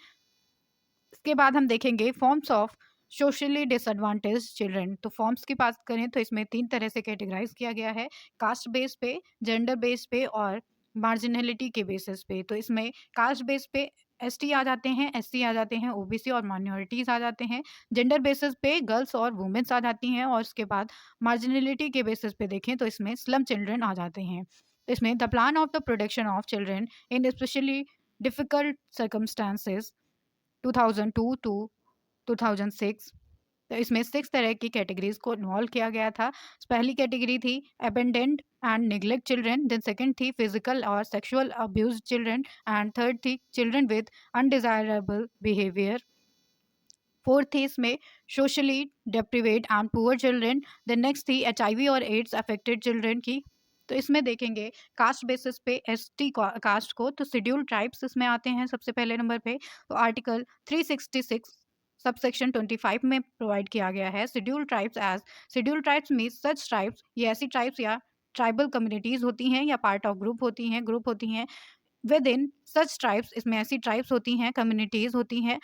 Speaker 1: इसके बाद हम देखेंगे forms of socially disadvantage children. तो फॉर्म्स की बात करें तो इसमें 3 तरह से कैटेगराइज किया गया है, कास्ट बेस पे, जेंडर बेस पे और मार्जिनलिटी के बेसिस पे। तो इसमें कास्ट बेस पे एसटी आ जाते हैं, एससी आ जाते हैं, ओबीसी और माइनॉरिटीज आ जाते हैं। जेंडर बेसिस पे गर्ल्स और वुमेन्स आ जाती हैं, और उसके बाद मार्जिनलिटी के बेसिस पे देखें तो इसमें स्लम चिल्ड्रन आ जाते हैं। तो इसमें the plan of the protection of children in specially difficult circumstances 2002 to 2006, तो इसमें 6 तरह की कैटेगरीज को इन्वॉल्व किया गया था। पहली कैटेगरी थी abandoned and neglect children, then second थी फिजिकल और sexual abuse children, and third थी children with undesirable behaviour. Fourth थी इसमें socially deprived and poor children. Then next थी एचआईवी और एड्स अफेक्टेड चिल्ड्रन की। तो इसमें देखेंगे कास्ट बेसिस पे एसटी कास्ट को, तो शेड्यूल ट्राइब्स इसमें आते हैं सबसे पहले नंबर पे। तो आर्टिकल 366 सबसेक्शन 25 में प्रोवाइड किया गया है schedule tribes as schedule tribes means such tribes, ये ऐसी ट्राइब्स या ट्राइबल कम्युनिटीज होती हैं या पार्ट ऑफ ग्रुप होती हैं विद इन सच ट्राइब्स, इसमें ऐसी ट्राइब्स होती हैं, कम्युनिटीज होती हैं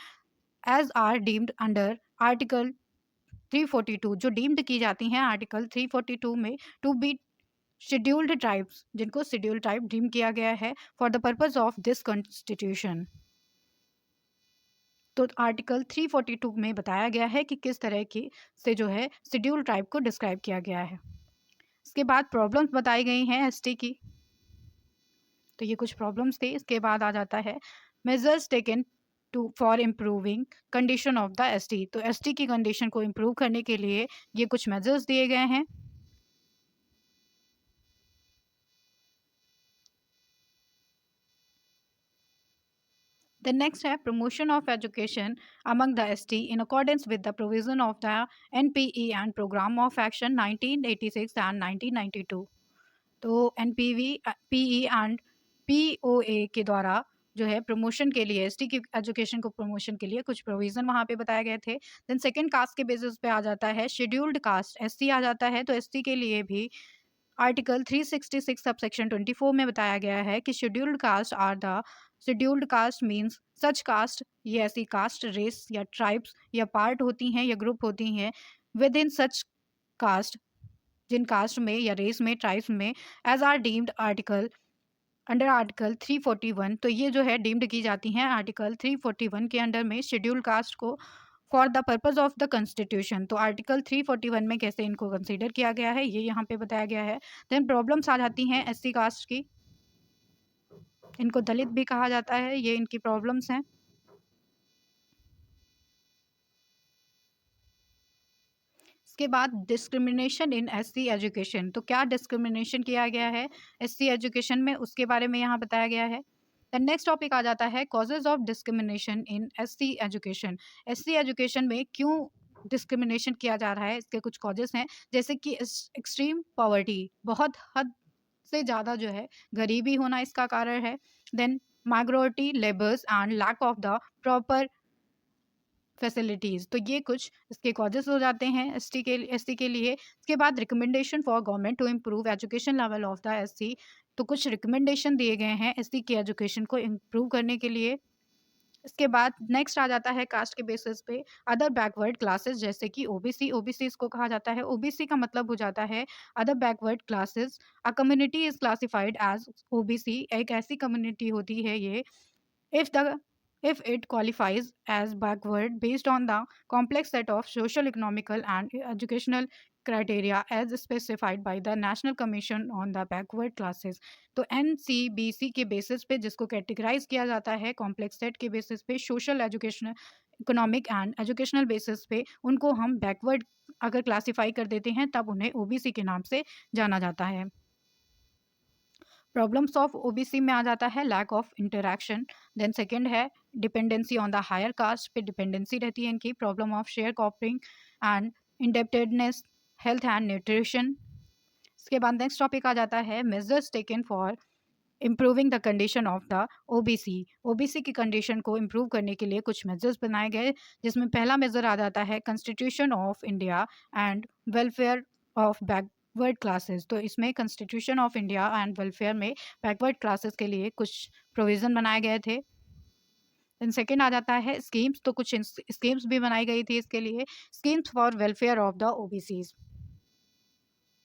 Speaker 1: as are deemed under article 342, जो डीम्ड की जाती हैं आर्टिकल 342 में टू बी शेड्यूल्ड ट्राइब्स, जिनको शेड्यूल्ड ट्राइब डीम किया गया है for the purpose of this constitution. तो आर्टिकल 342 में बताया गया है कि किस तरह की से जो है शेड्यूल्ड ट्राइब को डिस्क्राइब किया गया है। इसके बाद प्रॉब्लम्स बताई गई हैं एसटी की, तो ये कुछ प्रॉब्लम्स थे। इसके बाद आ जाता है measures taken to for improving condition of the ST, तो एसटी की कंडीशन को इम्प्रूव करने के लिए ये कुछ मेजर्स दिए गए हैं। The next है promotion of education among the ST in accordance with the provision of the NPE and Program of Action 1986 and 1992। तो NPV, PE and POA के द्वारा जो है प्रमोशन के लिए एसटी की एजुकेशन को प्रमोशन के लिए कुछ प्रोविज़न वहाँ पे बताए गए थे। देन सेकंड कास्ट के बेसिस पे आ जाता है शेड्यूल्ड कास्ट, एससी आ जाता है। तो एसटी के लिए भी आर्टिकल 366 सबसेक्शन 24 में बताया गया है कि scheduled caste are the scheduled caste means such caste, ये ऐसी कास्ट, रेस या ट्राइब्स या पार्ट होती हैं या ग्रुप होती हैं विद इन सच कास्ट, जिन कास्ट में या रेस में, ट्राइब्स में as are deemed article under article 341, तो ये जो है डीम्ड की जाती हैं आर्टिकल 341 के अंडर में शेड्यूल कास्ट को for the purpose of the constitution. तो आर्टिकल 341 में कैसे इनको कंसीडर किया गया है ये यहाँ पे बताया गया है। देन प्रॉब्लम्स आ जाती हैं एससी कास्ट की, इनको दलित भी कहा जाता है, ये इनकी प्रॉब्लम्स हैं। इसके बाद डिस्क्रिमिनेशन इन एससी एजुकेशन, तो क्या डिस्क्रिमिनेशन किया गया है एससी एजुकेशन में, उसके बारे में यहाँ बताया गया है। द नेक्स्ट टॉपिक आ जाता है causes of discrimination in SC education. SC education में क्यों डिस्क्रिमिनेशन किया जा रहा है, इसके कुछ कॉजेज हैं, जैसे कि एक्सट्रीम पॉवर्टी, बहुत हद से ज़्यादा जो है गरीबी होना इसका कारण है। देन migratory labours and lack of the proper facilities. तो ये कुछ इसके कॉजेस हो जाते हैं एसटी के लिए। इसके बाद recommendation for government to improve education level of the SC. तो कुछ रिकमेंडेशन दिए गए हैं एससी की एजुकेशन को इम्प्रूव करने के लिए। इसके बाद नेक्स्ट आ जाता है कास्ट के बेसिस पे अदर बैकवर्ड क्लासेस, जैसे कि ओबीसी। ओबीसी इसको कहा जाता है, ओबीसी का मतलब हो जाता है other backward classes. A community is classified as OBC. एक ऐसी कम्युनिटी होती है ये if the if it qualifies as backward based on the complex set of social, economical and educational criteria as specified by the National Commission on the Backward Classes। तो NCBC के basis पे जिसको categorise किया जाता है complex set के basis पे, social, educational, economic and educational basis पे उनको हम बैकवर्ड अगर क्लासीफाई कर देते हैं तब उन्हें ओबीसी के नाम से जाना जाता है। प्रॉब्लम्स ऑफ ओबीसी में आ जाता है lack of interaction. Then second है dependency on the higher caste पे डिपेंडेंसी रहती है इनकी। Problem of share cropping and indebtedness, health and nutrition. इसके बाद नेक्स्ट टॉपिक आ जाता है measures taken for improving the condition of the OBC. OBC की कंडीशन को इम्प्रूव करने के लिए कुछ मेजर्स बनाए गए, जिसमें पहला मेजर आ जाता है constitution of India and welfare of backward classes. तो इसमें constitution of India and welfare में बैकवर्ड क्लासेस के लिए कुछ प्रोविज़न बनाए गए थे। देन सेकेंड आ जाता है स्कीम्स। तो कुछ स्कीम्स भी बनाई गई थी इसके लिए, schemes for welfare of the OBCs.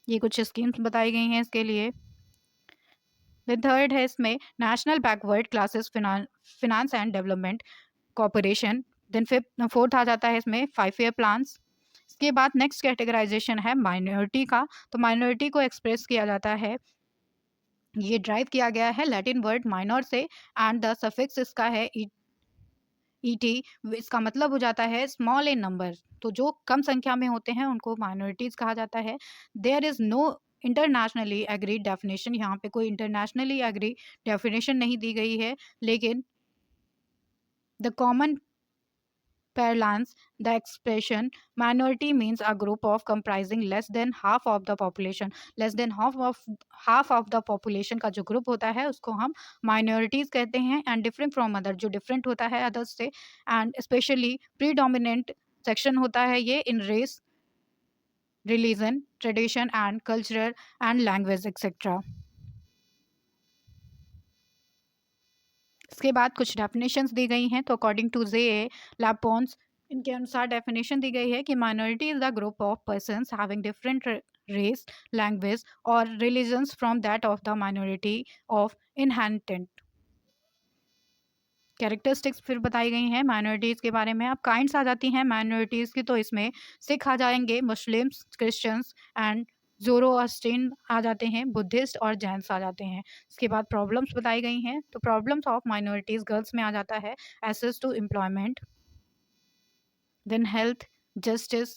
Speaker 1: ये कुछ स्कीम्स बताई गई हैं इसके लिए। देन थर्ड है इसमें national backward classes finance and development corporation. Then fifth fourth आ जाता है इसमें 5 ईयर प्लान्स। इसके बाद नेक्स्ट कैटेगराइजेशन है माइनॉरिटी का। तो माइनॉरिटी को एक्सप्रेस किया जाता है, ये ड्राइव किया गया है लैटिन वर्ड माइनॉर से एंड द सफिक्स इसका है ईटी। इसका मतलब हो जाता है स्मॉल इन नंबर। तो जो कम संख्या में होते हैं उनको माइनॉरिटीज कहा जाता है। There is no internationally agreed definition. यहाँ पे कोई इंटरनेशनली एग्री डेफिनेशन नहीं दी गई है, लेकिन the common parlance, the expression minority means a group of comprising less than half of the population। less than half of the population का जो group होता है उसको हम minorities कहते हैं। and different from other, जो different होता है others से, and especially predominant section होता है ये in race, religion, tradition and culture and language etc। इसके बाद कुछ डेफिनेशंस दी गई हैं। तो अकॉर्डिंग टू जे लापोन्स, इनके अनुसार डेफिनेशन दी गई है कि minority is the group of persons having different race, language और religions from that of the minority of inherent. Characteristics फिर बताई गई हैं माइनॉरिटीज़ के बारे में। अब काइंड्स आ जाती हैं माइनॉरिटीज़ की। तो इसमें सिख आ जाएंगे, मुस्लिम्स, क्रिश्चियंस एंड ज़ोरोअस्ट्रियन आ जाते हैं, बुद्धिस्ट और जैन्स आ जाते हैं। इसके बाद प्रॉब्लम्स बताई गई हैं। तो प्रॉब्लम्स ऑफ माइनॉरिटीज़ गर्ल्स में आ जाता है access to employment, then health, justice,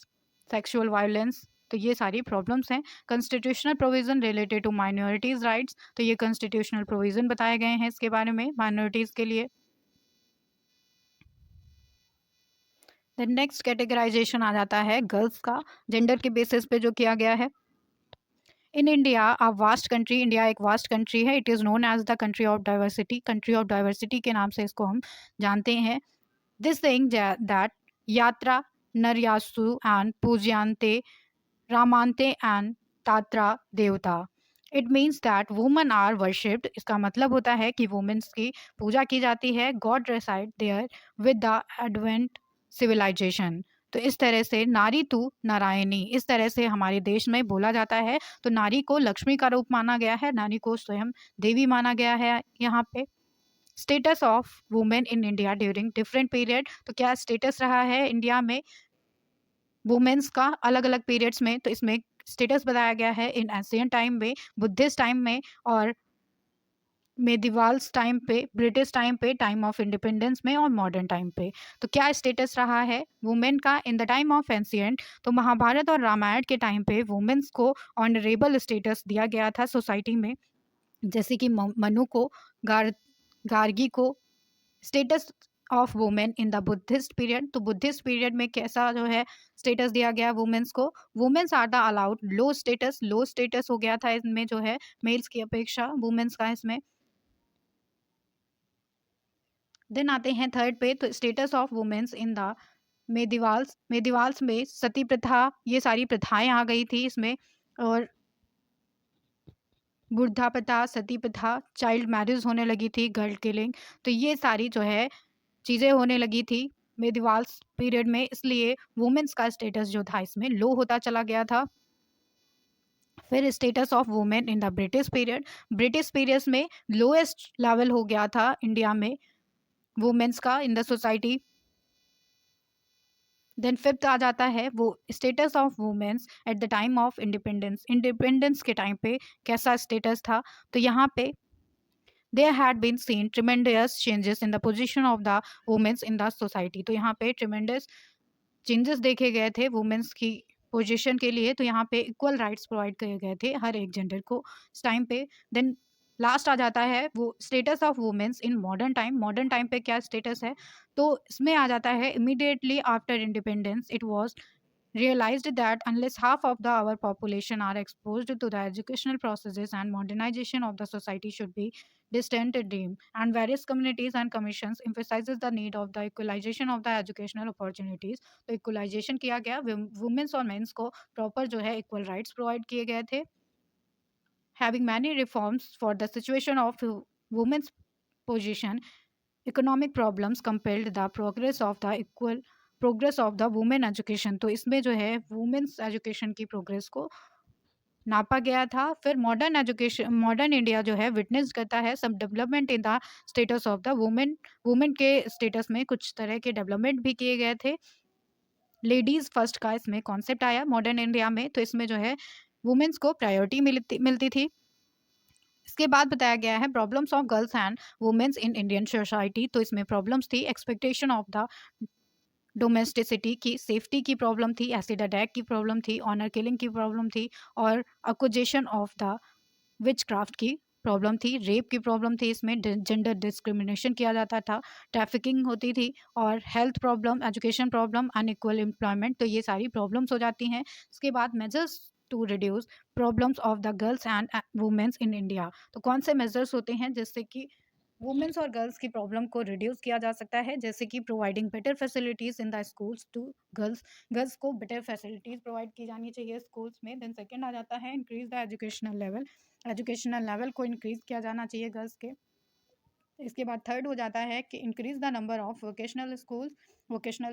Speaker 1: sexual violence. तो ये सारी प्रॉब्लम्स हैं। Constitutional provision related to minorities rights. तो ये कॉन्स्टिट्यूशनल प्रोविज़न बताए गए हैं इसके बारे में माइनॉरिटीज़ के लिए। देन नेक्स्ट कैटेगराइजेशन आ जाता है गर्ल्स का, जेंडर के बेसिस पे जो किया गया है। In India a vast country, India एक वास्ट कंट्री है। It is known as the country of diversity, country of diversity के नाम से इसको हम जानते हैं। दिस सेइंग दैट यात्रा नरयासु एंड पूज्यांते रामांते एंड तात्रा देवता। It means that women are worshipped. इसका मतलब होता है कि वुमेन्स की पूजा की जाती है। God reside there with the advent civilisation. तो इस तरह से नारी तू नारायणी, इस तरह से हमारे देश में बोला जाता है। तो नारी को लक्ष्मी का रूप माना गया है, नारी को स्वयं देवी माना गया है यहाँ पे। Status of women in India during different period. तो क्या स्टेटस रहा है इंडिया में वुमेन्स का अलग अलग पीरियड्स में। तो इसमें स्टेटस बताया गया है इन एंशिएंट टाइम में, बुद्धिस्ट टाइम में और मेडिवाल्स टाइम पे, ब्रिटिश टाइम पे, टाइम ऑफ इंडिपेंडेंस में और मॉडर्न टाइम पे। तो क्या स्टेटस रहा है वुमेन का in the time of ancient. तो महाभारत और रामायण के टाइम पे वुमेन्स को ऑनरेबल स्टेटस दिया गया था सोसाइटी में, जैसे कि मनु को, गार्गी को। Status of women in the Buddhist period. तो बुद्धिस्ट पीरियड में कैसा जो है स्टेटस दिया गया वुमेन्स को। Womens are the allowed low status, low status हो गया था इसमें जो है मेल्स की अपेक्षा वुमेन्स का इसमें। देन आते हैं थर्ड पे। तो status of womens in the medievals में सती प्रथा, ये सारी प्रथाएं आ गई थी इसमें। और बुढ़ा प्रथा, सती प्रथा, चाइल्ड मैरिज होने लगी थी, गर्ल किलिंग, तो ये सारी जो है चीज़ें होने लगी थी मेदिवाल्स पीरियड में, इसलिए वुमेन्स का स्टेटस जो था इसमें लो होता चला गया था। फिर status of women in the British periods में लोएस्ट लेवल हो गया था इंडिया में वुमेन्स का in the society. Then fifth आ जाता है वो status of womens at the time of independence के टाइम पे कैसा स्टेटस था। तो यहाँ पे there had been seen tremendous changes in the position of the women in the society। तो यहाँ पे tremendous चेंजेस देखे गए थे वुमेन्स की पोजीशन के लिए। तो यहाँ पे इक्वल राइट्स प्रोवाइड किए गए थे हर एक जेंडर को इस टाइम पे। देन लास्ट आ जाता है वो status of womens in modern time पे क्या स्टेटस है। तो इसमें आ जाता है immediately after independence it was realized that unless half of our population are exposed to the educational processes and modernization of the society should be distant dream, and various communities and commissions emphasizes the need of the equalization of the educational opportunities। तो equalisation किया गया, women's और mains को proper जो है equal rights provide किए गए थे। Having many reforms for the situation of womens position, economic problems compelled the progress of the women education. तो इसमें जो है वुमेन्स एजुकेशन की प्रोग्रेस को नापा गया था। फिर मॉडर्न इंडिया जो है विटनेस करता है सब development in the status of the women. Women के स्टेटस में कुछ तरह के डेवलपमेंट भी किए गए थे। लेडीज फर्स्ट का इसमें कॉन्सेप्ट आया मॉडर्न इंडिया में, तो इसमें जो है वुमेन्स को प्रायोरिटी मिलती थी। इसके बाद बताया गया है problems of girls and womens in Indian society. तो इसमें प्रॉब्लम्स थी एक्सपेक्टेशन ऑफ द डोमेस्टिसिटी की, सेफ्टी की प्रॉब्लम थी, एसिड अटैक की प्रॉब्लम थी, ऑनर किलिंग की प्रॉब्लम थी, और acquisition of the witchcraft की प्रॉब्लम थी, रेप की प्रॉब्लम थी, इसमें जेंडर डिस्क्रिमिनेशन किया जाता था, ट्रैफिकिंग होती थी, और health problem, education problem, unequal employment. तो ये सारी प्रॉब्लम्स हो जाती हैं। इसके बाद measures to reduce problems of the girls and womens in India. तो कौन से मेजर्स होते हैं जिससे कि वुमेन्स और गर्ल्स की प्रॉब्लम को रिड्यूस किया जा सकता है, जैसे कि providing better facilities in the schools to girls, girls को बेटर फैसिलिटीज प्रोवाइड की जानी चाहिए स्कूल्स में। देन सेकंड आ जाता है इंक्रीज द एजुकेशनल लेवल को इंक्रीज किया जाना चाहिए गर्ल्स के। इसके बाद थर्ड हो जाता है कि increase the number of vocational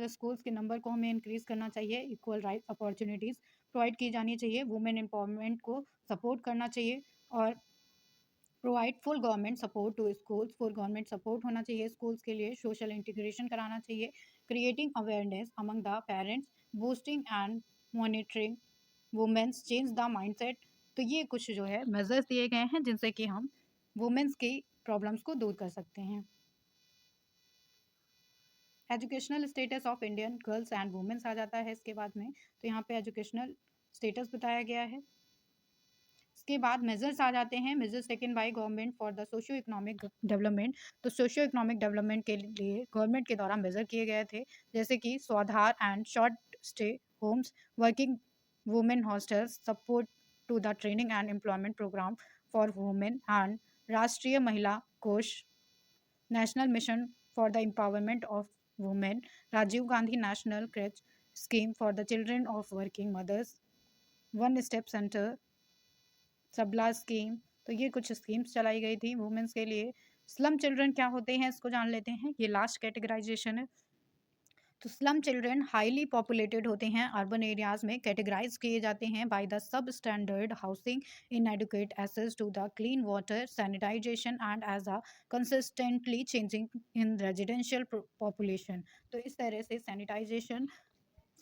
Speaker 1: schools के नंबर को हमें इंक्रीज करना चाहिए, इक्वल राइट अपॉर्चुनिटीज़ प्रोवाइड की जानी चाहिए, वुमेन एम्पावरमेंट को सपोर्ट करना चाहिए, और provide full government support to schools, full government support होना चाहिए स्कूल्स के लिए, सोशल इंटीग्रेशन कराना चाहिए, creating awareness among the parents, boosting and monitoring womens, change the mindset. तो ये कुछ जो है मेजर्स दिए गए हैं जिनसे कि हम वुमेन्स की प्रॉब्लम्स को दूर कर सकते हैं। Educational status of Indian girls and womens आ जाता है इसके बाद में। तो यहाँ पे एजुकेशनल स्टेटस बताया गया है। इसके बाद मेजर्स आ जाते हैं, measures taken by government for the socio economic development. तो सोशियो इकोनॉमिक डेवलपमेंट के लिए गवर्नमेंट के द्वारा मेजर किए गए थे, जैसे कि Swadhar and short stay homes, working women hostels, support to the training and employment programme for women, and Rashtriya Mahila Kosh, national mission for the empowerment of women, Rajiv Gandhi national creche scheme for the children of working mothers, one stop centre, Sabla scheme. तो ये कुछ schemes चलाई गई थी women's के लिए। Slum children क्या होते हैं इसको जान लेते हैं, ये लास्ट कैटेगराइजेशन है। तो स्लम चिल्ड्रन हाईली पॉपुलेटेड होते हैं, अर्बन एरियाज में कैटेगराइज किए जाते हैं by the substandard housing, inadequate access to the clean water, sanitisation, and as a consistently changing in residential population. तो इस तरह से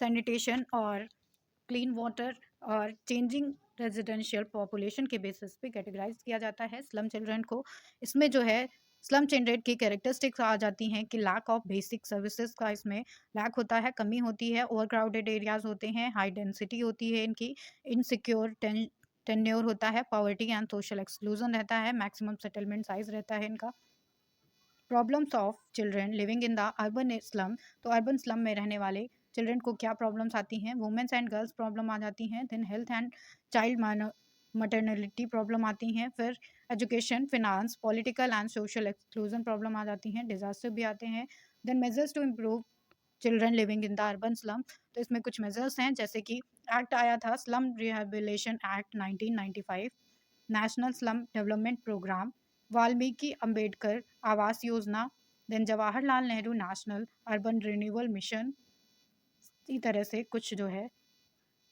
Speaker 1: सैनिटेशन और क्लीन वाटर और चेंजिंग रेजिडेंशियल पॉपुलेशन के बेसिस पे कैटेगराइज किया जाता है स्लम चिल्ड्रन को। इसमें जो है स्लम चिल्ड्रन की कैरेक्टरिस्टिक्स आ जाती हैं कि लैक ऑफ बेसिक सर्विसेज का इसमें लैक होता है, कमी होती है, ओवर क्राउडेड एरियाज होते हैं, हाई डेंसिटी होती है इनकी, इनसिक्योर टेन्योर होता है, पॉवर्टी एंड सोशल एक्सक्लूजन रहता है, मैक्सिमम सेटलमेंट साइज रहता है इनका। Problems of children living in the urban slum. तो अर्बन स्लम में रहने वाले चिल्ड्रन को क्या प्रॉब्लम्स आती हैं, वुमेन्स एंड गर्ल्स प्रॉब्लम आ जाती हैं, then health and child maternity problem आती हैं, फिर education, finance, political and social exclusion problem आ जाती हैं, डिजास्टर भी आते हैं। Then measures to improve children living in the urban slum. तो इसमें कुछ मेजर्स हैं, जैसे कि एक्ट आया था slum rehabilitation act 1995, national slum development programme, Valmiki Ambedkar Awas Yojana, then Jawaharlal Nehru national urban renewal mission. इसी तरह से कुछ जो है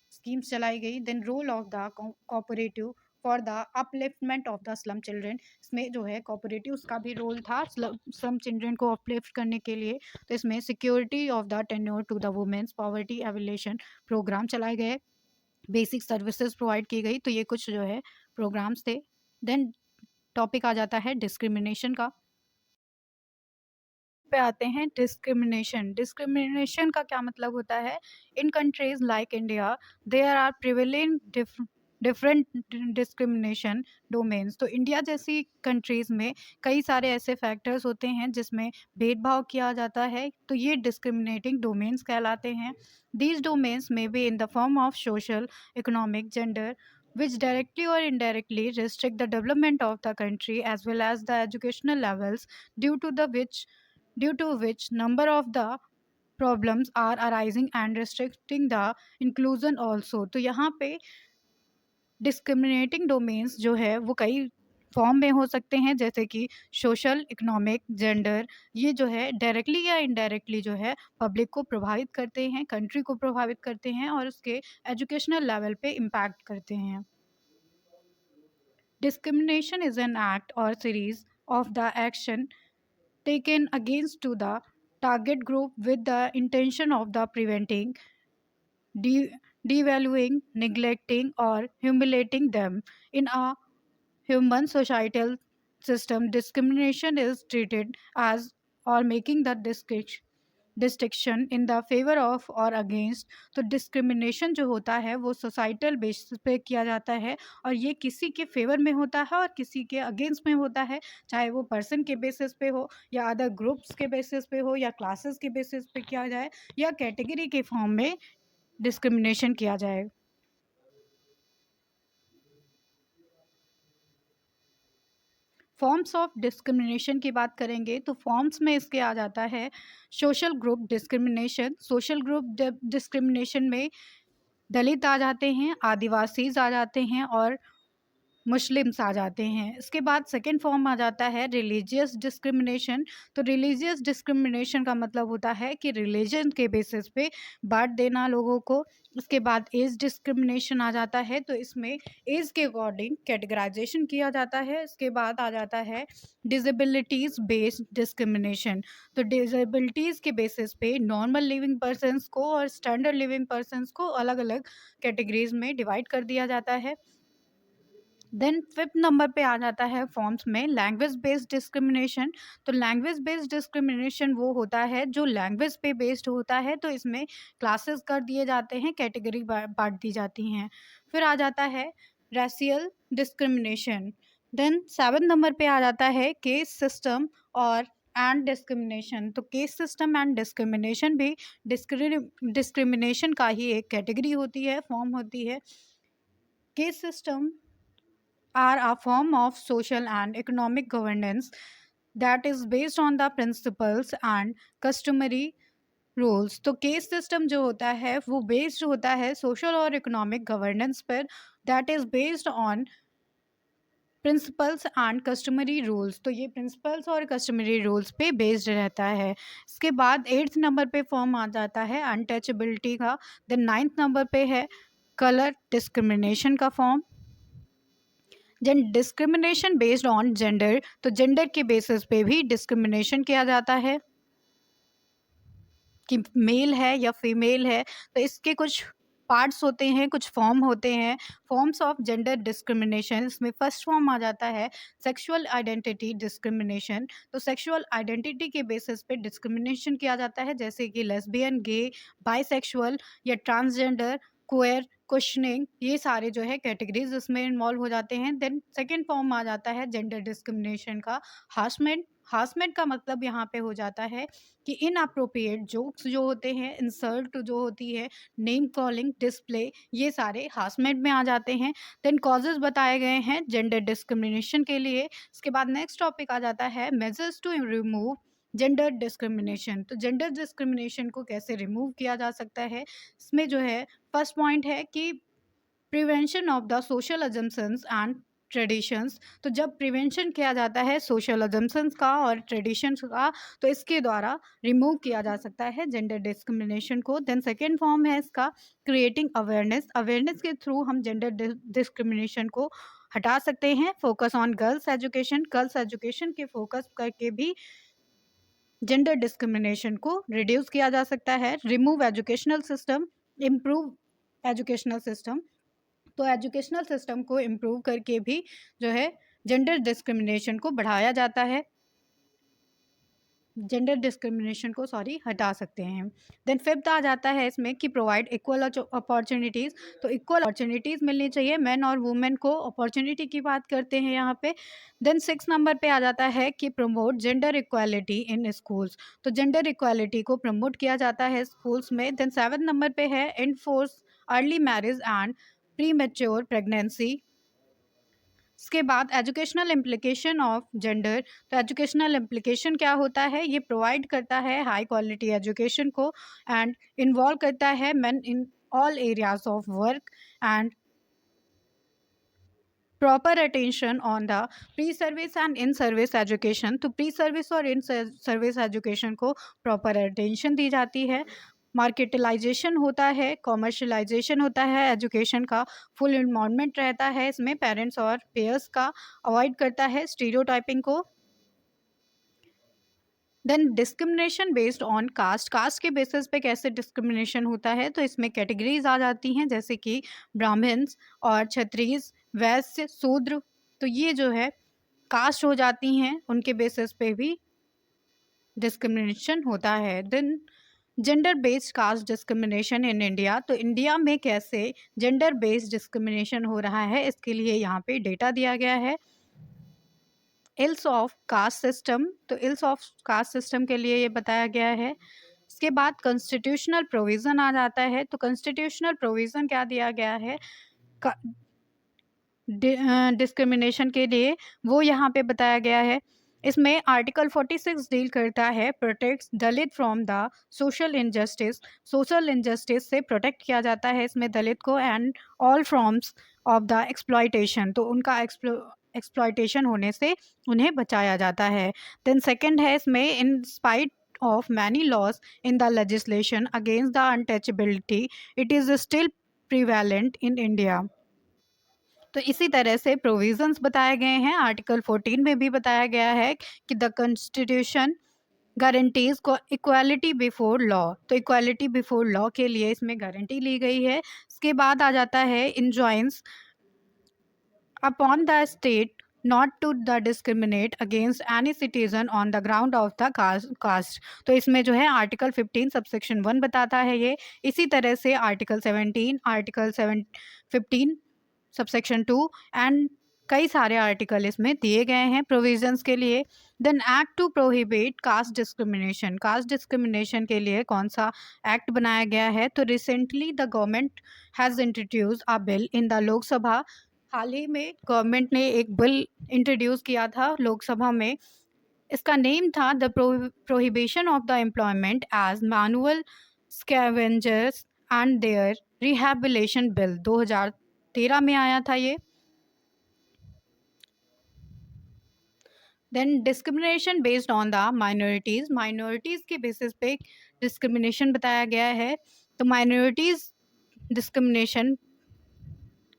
Speaker 1: स्कीम्स चलाई गई। Then role of the cooperative for the upliftment of the slum children, इसमें जो है कोऑपरेटिव्स का भी रोल था स्लम चिल्ड्रन को अपलिफ्ट करने के लिए। तो इसमें security of the tenure to the womens poverty alleviation programme चलाए गए, बेसिक सर्विसेज प्रोवाइड की गई। तो ये कुछ जो है प्रोग्राम्स थे। देन टॉपिक आ जाता है डिस्क्रिमिनेशन का। पे आते हैं डिस्क्रिमिनेशन। डिस्क्रिमिनेशन का क्या मतलब होता है? In countries like India there are prevalent different discrimination domains. तो इंडिया जैसी कंट्रीज़ में कई सारे ऐसे फैक्टर्स होते हैं जिसमें भेदभाव किया जाता है, तो ये डिस्क्रिमिनेटिंग डोमेन्स कहलाते हैं। दीज डोमेन्स में be in the form of social, economic, gender, which directly or indirectly restrict the development of the country as well as the educational levels, due to the which number of the problems are arising and restricting the inclusion also। तो यहाँ पे discriminating domains जो है वो कई form में हो सकते हैं, जैसे कि सोशल, इकोनॉमिक, जेंडर। ये जो है डायरेक्टली या इनडायरेक्टली जो है पब्लिक को प्रभावित करते हैं, कंट्री को प्रभावित करते हैं और उसके एजुकेशनल लेवल पे इम्पैक्ट करते हैं। Discrimination is an act or series of the action taken against to the target group with the intention of the preventing, de- devaluing, neglecting, or humiliating them. In a human societal system, discrimination is treated as or making the distinction in the favour of और against. तो discrimination जो होता है वो societal basis पे किया जाता है, और ये किसी के फेवर में होता है और किसी के अगेंस्ट में होता है, चाहे वो पर्सन के बेसिस पे हो या अदर ग्रुप्स के बेसिस पे हो या क्लासेस के बेसिस पे किया जाए या कैटेगरी के फॉर्म में डिस्क्रिमिनेशन किया जाए। फॉर्म्स ऑफ डिस्क्रिमिनेशन की बात करेंगे तो फॉर्म्स में इसके आ जाता है social group discrimination. Social group discrimination में दलित आ जाते हैं, आदिवासीज आ जाते हैं और मुस्लिम्स आ जाते हैं। इसके बाद सेकेंड फॉर्म आ जाता है रिलीजियस डिस्क्रिमिनेशन। तो रिलीजियस डिस्क्रिमिनेशन का मतलब होता है कि रिलीजन के बेसिस पे बांट देना लोगों को। उसके बाद एज डिस्क्रिमिनेशन आ जाता है, तो इसमें एज के अकॉर्डिंग कैटेगराइजेशन किया जाता है। इसके बाद आ जाता है डिसेबिलिटीज़ बेस्ड डिस्क्रिमिनेशन। तो डिसेबिलिटीज़ के बेसिस पे नॉर्मल लिविंग पर्सनस को और स्टैंडर्ड लिविंग पर्सनस को अलग अलग कैटेगरीज में डिवाइड कर दिया जाता है। देन फिफ्थ नंबर पे आ जाता है फॉर्म्स में लैंग्वेज बेस्ड डिस्क्रिमिनेशन। तो लैंग्वेज बेस्ड डिस्क्रिमिनेशन वो होता है जो लैंग्वेज पे बेस्ड होता है, तो इसमें क्लासेस कर दिए जाते हैं, कैटेगरी बांट दी जाती हैं। फिर आ जाता है racial discrimination. Then seven number पे आ जाता है केस सिस्टम और एंड डिस्क्रिमिनेशन। तो केस सिस्टम एंड डिस्क्रिमिनेशन भी डिस्क्रिमिनेशन का ही एक कैटेगरी होती है, फॉर्म होती है। Caste system are a form of social and economic governance that is based on the principles and customary rules. तो केस सिस्टम जो होता है वो बेस्ड होता है सोशल और इकोनॉमिक गवर्नेंस पर, that is based on principles and customary rules. तो ये प्रिंसिपल्स और कस्टमरी रूल्स पे बेस्ड रहता है। इसके बाद एट्थ नंबर पे फॉर्म आ जाता है अनटचेबिलिटी का। देन नाइन्थ नंबर पे है कलर डिस्क्रिमिनेशन का form. Then discrimination based on gender. तो जेंडर के बेसिस पे भी डिस्क्रिमिनेशन किया जाता है कि मेल है या फीमेल है। तो इसके कुछ पार्ट्स होते हैं, कुछ फॉर्म होते हैं। फॉर्म्स ऑफ जेंडर डिस्क्रिमिनेशन, इसमें फर्स्ट फॉर्म आ जाता है सेक्सुअल आइडेंटिटी डिस्क्रिमिनेशन। तो सेक्सुअल आइडेंटिटी के बेसिस पे डिस्क्रिमिनेशन किया जाता है, जैसे कि लेस्बियन, गे, बाइसेक्सुअल या ट्रांसजेंडर, क्वेयर, क्वेश्चनिंग, ये सारे जो है कैटेगरीज इसमें इन्वॉल्व हो जाते हैं। देन सेकेंड फॉर्म आ जाता है जेंडर डिस्क्रिमिनेशन का हासमेंट। हासमेंट का मतलब यहाँ पे हो जाता है कि इनअप्रोप्रिएट जोक्स जो होते हैं, इंसल्ट जो होती है, नेम कॉलिंग, डिस्प्ले, ये सारे हासमेंट में आ जाते हैं। देन कॉजेज बताए गए हैं जेंडर डिस्क्रिमिनेशन के लिए। इसके बाद नेक्स्ट टॉपिक आ जाता है measures to remove gender discrimination. तो जेंडर डिस्क्रिमिनेशन को कैसे रिमूव किया जा सकता है, इसमें जो है फर्स्ट पॉइंट है कि prevention of the social assumptions and traditions. तो जब प्रिवेंशन किया जाता है सोशल अजम्पशंस का और ट्रेडिशंस का, तो इसके द्वारा रिमूव किया जा सकता है जेंडर डिस्क्रिमिनेशन को। देन सेकेंड फॉर्म है इसका क्रिएटिंग अवेयरनेस। अवेयरनेस के थ्रू हम जेंडर डिस्क्रिमिनेशन को हटा सकते हैं। Focus on girls education, girls education के फोकस करके भी जेंडर डिस्क्रिमिनेशन को रिड्यूस किया जा सकता है। Remove educational system, improve educational system. तो एजुकेशनल सिस्टम को इम्प्रूव करके भी जो है जेंडर डिस्क्रिमिनेशन को बढ़ाया जाता है, जेंडर डिस्क्रिमिनेशन को हटा सकते हैं। देन फिफ्थ आ जाता है इसमें कि प्रोवाइड इक्वल अपॉर्चुनिटीज़। तो इक्वल अपॉर्चुनिटीज़ मिलनी चाहिए मैन और वुमेन को, अपॉर्चुनिटी की बात करते हैं यहाँ पे। देन सिक्स नंबर पे आ जाता है कि promote gender equality in schools. तो जेंडर इक्वालिटी को प्रमोट किया जाता है स्कूल्स में। देन सेवन नंबर पे है enforce early marriage and pre mature pregnancy. इसके बाद एजुकेशनल इम्प्लीकेशन ऑफ जेंडर। तो एजुकेशनल इम्प्लीकेशन क्या होता है, ये प्रोवाइड करता है हाई क्वालिटी एजुकेशन को एंड इन्वॉल्व करता है main in all areas of work and proper attention on the pre service and in service education. तो प्री सर्विस और इन सर्विस एजुकेशन को प्रॉपर अटेंशन दी जाती है। मार्केटलाइजेशन होता है, कॉमर्शलाइजेशन होता है एजुकेशन का, फुल इन्वॉल्वमेंट रहता है इसमें पेरेंट्स और पेयर्स का, अवॉइड करता है स्टीरियोटाइपिंग को। Then discrimination based on caste, caste के बेसिस पे कैसे डिस्क्रिमिनेशन होता है, तो इसमें कैटेगरीज आ जाती हैं जैसे कि ब्राह्मण्स और क्षत्रियज, वैश्य, शूद्र। तो ये जो है कास्ट हो जाती हैं, उनके बेसिस पे भी डिस्क्रिमिनेशन होता है। Then gender based caste discrimination in India. तो इंडिया में कैसे जेंडर बेस्ड डिस्क्रिमिनेशन हो रहा है, इसके लिए यहाँ पे डेटा दिया गया है। इल्स ऑफ कास्ट सिस्टम, तो इल्स ऑफ कास्ट सिस्टम के लिए ये बताया गया है। इसके बाद कॉन्स्टिट्यूशनल प्रोविज़न आ जाता है। तो कॉन्स्टिट्यूशनल प्रोविज़न क्या दिया गया है डिस्क्रिमिनेशन के लिए, वो यहाँ पे बताया गया है। इसमें आर्टिकल 46 डील करता है protects Dalit from the social injustice. Social injustice से प्रोटेक्ट किया जाता है इसमें दलित को and all forms of the exploitation. तो उनका एक्सप्लॉयटेशन होने से उन्हें बचाया जाता है। देन सेकंड है इसमें in spite of many laws in the legislation against the untouchability, it is still prevalent in India। तो इसी तरह से प्रोविजंस बताए गए हैं। आर्टिकल 14 में भी बताया गया है कि द कॉन्स्टिट्यूशन गारंटीज को इक्वालिटी बिफोर लॉ। तो इक्वालिटी बिफोर लॉ के लिए इसमें गारंटी ली गई है। इसके बाद आ जाता है enjoins upon the state not to the discriminate against any citizen on the ground of the caste. तो इसमें जो है आर्टिकल 15 सबसेक्शन 1 बताता है ये। इसी तरह से आर्टिकल 17, आर्टिकल 15 सबसेक्शन 2 एंड कई सारे आर्टिकल इसमें दिए गए हैं प्रोविजंस के लिए। Then act to prohibit caste discrimination. Caste discrimination के लिए कौन सा एक्ट बनाया गया है, तो recently the government has introduce a bill in the Lok Sabha. हाल ही में गवर्नमेंट ने एक बिल इंट्रोड्यूस किया था लोकसभा में। इसका नेम था the prohibition of the employment as manual scavengers and their rehabilitation bill. 2013 में आया था ये। Then discrimination based on the minorities, minorities के बेसिस पे डिस्क्रिमिनेशन बताया गया है। तो माइनॉरिटीज़ डिस्क्रिमिनेशन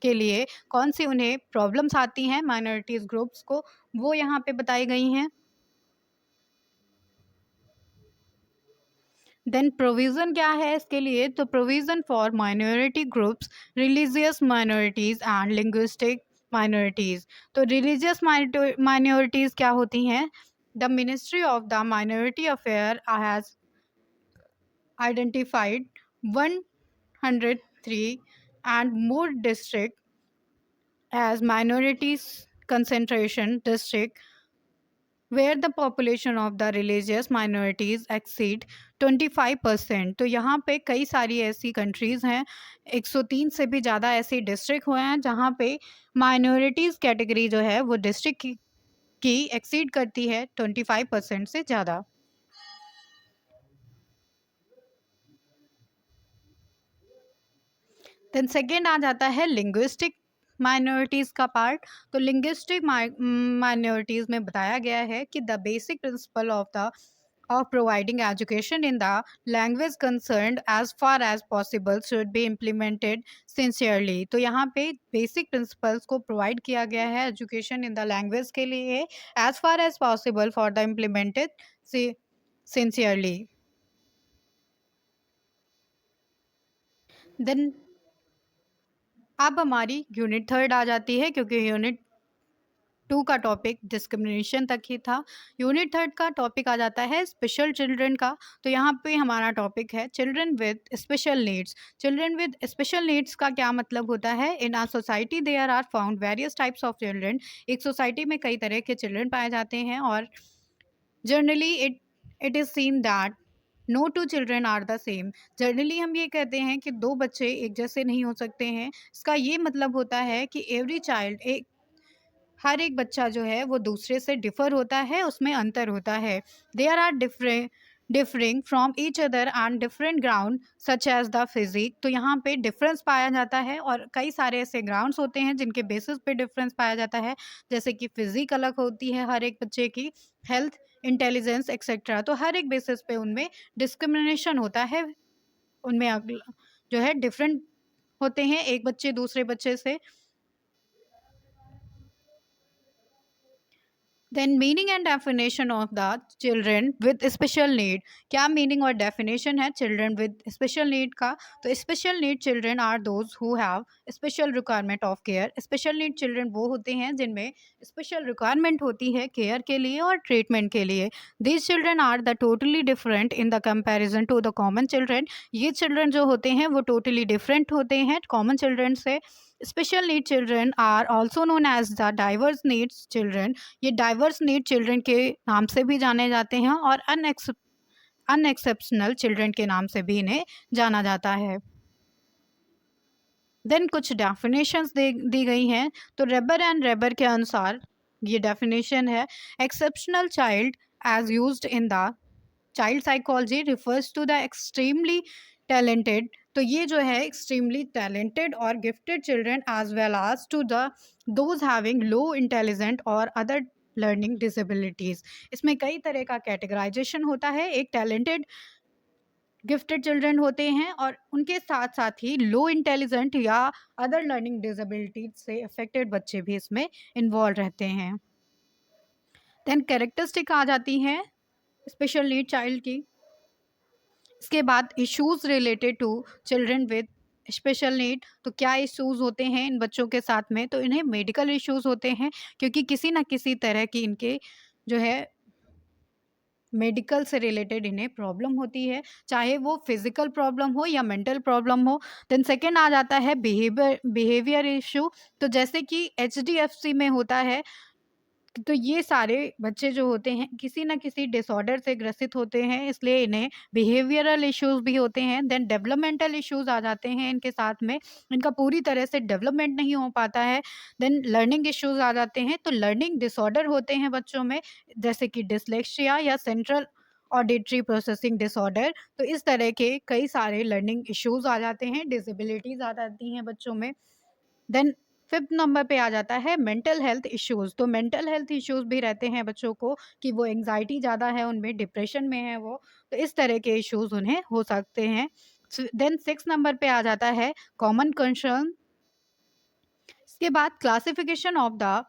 Speaker 1: के लिए कौन सी उन्हें प्रॉब्लम्स आती हैं माइनॉरिटीज़ ग्रुप्स को, वो यहाँ पे बताई गई हैं। देन प्रोविज़न क्या है इसके लिए, तो provision for minority groups, religious minorities and linguistic minorities. तो रिलीजियस माइनॉरिटीज़ क्या होती हैं, the ministry of the minority affair has identified 103 and more district as minorities concentration district where the population of the religious minorities exceed 25%। तो यहाँ पे कई सारी ऐसी कंट्रीज़ हैं, 103 से भी ज़्यादा ऐसे डिस्ट्रिक्ट हुए हैं जहाँ पे माइनॉरिटीज़ कैटेगरी जो है वो डिस्ट्रिक्ट की एक्सीड करती है 25% से ज़्यादा। देन सेकेंड आ जाता है लिंग्विस्टिक माइनॉरिटीज़ का पार्ट। तो लिंग्विस्टिक माइनॉरिटीज़ में बताया गया है कि the basic principle of providing education in the language concerned as far as possible should be implemented sincerely। तो यहाँ पे बेसिक प्रिंसिपल्स को प्रोवाइड किया गया है एजुकेशन इन द लैंग्वेज के लिए as far as possible for the implemented sincerely. Then अब हमारी यूनिट थर्ड आ जाती है, क्योंकि यूनिट 2 का टॉपिक डिस्क्रिमिनेशन तक ही था। यूनिट थर्ड का टॉपिक आ जाता है स्पेशल चिल्ड्रन का। तो यहाँ पे हमारा टॉपिक है children with special needs. Children with special needs का क्या मतलब होता है? In our society there are found various types of children. एक सोसाइटी में कई तरह के चिल्ड्रन पाए जाते हैं और generally it is seen that no two children are the same. Generally हम ये कहते हैं कि दो बच्चे एक जैसे नहीं हो सकते हैं। इसका ये मतलब होता है कि एवरी चाइल्ड हर एक बच्चा जो है वो दूसरे से डिफ़र होता है, उसमें अंतर होता है। There are differing from each other on different ground such as the physique. तो यहाँ पे डिफरेंस पाया जाता है और कई सारे ऐसे ग्राउंड्स होते हैं जिनके बेसिस पे डिफरेंस पाया जाता है, जैसे कि फिजिक अलग होती है हर एक बच्चे की, हेल्थ, इंटेलिजेंस एक्सेट्रा। तो हर एक बेसिस पे उनमें डिस्क्रिमिनेशन होता है, उनमें जो है डिफरेंट होते हैं एक बच्चे दूसरे बच्चे से। Then meaning and definition of the children with special need. क्या मीनिंग और डेफिनेशन है चिल्ड्रन विद स्पेशल नीड का? तो special need children are those who have special requirement of care. Special need children वो होते हैं जिनमें स्पेशल रिक्वायरमेंट होती है केयर के लिए और ट्रीटमेंट के लिए। These children are the totally different in the comparison to the common children. ये चिल्ड्रन जो होते हैं वो टोटली डिफरेंट होते हैं कॉमन चिल्ड्रन से। Special need children are also known as the diverse needs children. ये डाइवर्स नीड चिल्ड्रन के नाम से भी जाने जाते हैं और अनएक्सेप्शनल चिल्ड्रन के नाम से भी इन्हें जाना जाता है। देन कुछ डेफिनेशंस दी गई हैं। तो रेबर एंड रेबर के अनुसार ये डेफिनेशन है, exceptional child as used in the child psychology refers to the extremely talented. तो ये जो है एक्सट्रीमली टैलेंटेड और gifted children as well as to the those having low intelligent और अदर लर्निंग डिसेबिलिटीज़। इसमें कई तरह का कैटेगराइजेशन होता है। एक टैलेंटेड गिफ्टेड चिल्ड्रन होते हैं और उनके साथ साथ ही लो इंटेलिजेंट या अदर लर्निंग डिसेबिलिटीज से अफेक्टेड बच्चे भी इसमें इन्वॉल्व रहते हैं। देन कैरेक्टरिस्टिक आ जाती हैं स्पेशल नीड चाइल्ड की। इसके बाद issues related to children with special need. तो क्या इश्यूज़ होते हैं इन बच्चों के साथ में? तो इन्हें मेडिकल इश्यूज़ होते हैं, क्योंकि किसी न किसी तरह की इनके जो है मेडिकल से रिलेटेड इन्हें प्रॉब्लम होती है, चाहे वो फिजिकल प्रॉब्लम हो या मेंटल प्रॉब्लम हो। देन सेकेंड आ जाता है बिहेवियर इशू। तो जैसे कि एचडीएफसी में होता है, तो ये सारे बच्चे जो होते हैं किसी न किसी डिसऑर्डर से ग्रसित होते हैं, इसलिए इन्हें बिहेवियरल इश्यूज़ भी होते हैं। देन डेवलपमेंटल इश्यूज़ आ जाते हैं इनके साथ में, इनका पूरी तरह से डेवलपमेंट नहीं हो पाता है। देन लर्निंग इश्यूज़ आ जाते हैं। तो लर्निंग डिसऑर्डर होते हैं बच्चों में, जैसे कि डिसलेक्सिया या सेंट्रल ऑडिटरी प्रोसेसिंग डिसऑर्डर। तो इस तरह के कई सारे लर्निंग इश्यूज़ आ जाते हैं, डिसेबिलिटीज़ आ जाती हैं बच्चों में। देन फिफ्थ नंबर पे आ जाता है मेंटल हेल्थ इश्यूज़। तो मेंटल हेल्थ इश्यूज़ भी रहते हैं बच्चों को, कि वो एंग्जाइटी ज़्यादा है उनमें, डिप्रेशन में है वो, तो इस तरह के इश्यूज़ उन्हें हो सकते हैं। देन सिक्स नंबर पे आ जाता है कॉमन कंसर्न। इसके बाद classification of the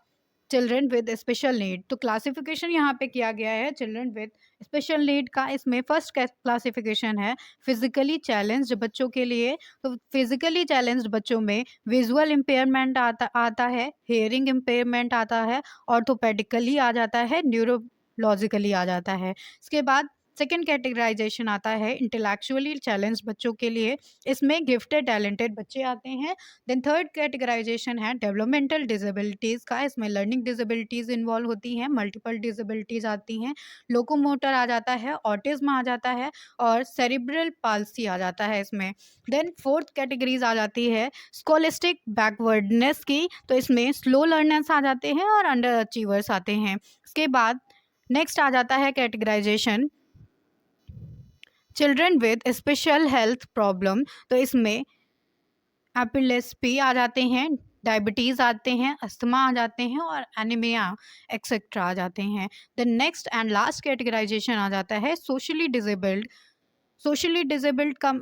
Speaker 1: children with special need. तो क्लासिफिकेशन यहाँ पे किया गया है चिल्ड्रन विद स्पेशल नीड का। इसमें फर्स्ट क्लासिफिकेशन है फिजिकली चैलेंज्ड बच्चों के लिए। तो फिजिकली चैलेंज्ड बच्चों में विजुअल इम्पेयरमेंट आता है, हेयरिंग इम्पेयरमेंट आता है, ऑर्थोपेडिकली आ जाता है, न्यूरोलॉजिकली आ जाता है। इसके बाद सेकेंड कैटेगराइजेशन आता है इंटेलेक्चुअली चैलेंज बच्चों के लिए। इसमें गिफ्टेड टैलेंटेड बच्चे आते हैं। देन थर्ड कैटेगराइजेशन है डेवलपमेंटल डिसेबिलिटीज़ का। इसमें लर्निंग डिसेबिलिटीज़ इन्वॉल्व होती हैं, मल्टीपल डिसेबिलिटीज़ आती हैं, लोकोमोटर आ जाता है, ऑटिज्म आ जाता है और सेरिब्रल पाल्सी आ जाता है इसमें। देन फोर्थ कैटेगरीज आ जाती है स्कोलिस्टिक बैकवर्डनेस की। तो इसमें स्लो लर्नर्स आ जाते हैं और अंडर अचीवर्स आते हैं। इसके बाद नेक्स्ट आ जाता है categorisation children with special health problem. तो इसमें एपिलेप्सी आ जाते हैं, डायबिटीज़ आते हैं, अस्थमा आ जाते हैं और एनीमिया एक्सेट्रा आ जाते हैं। The next and last categorisation आ जाता है सोशली डिसेबल्ड। सोशली डिसेबल्ड का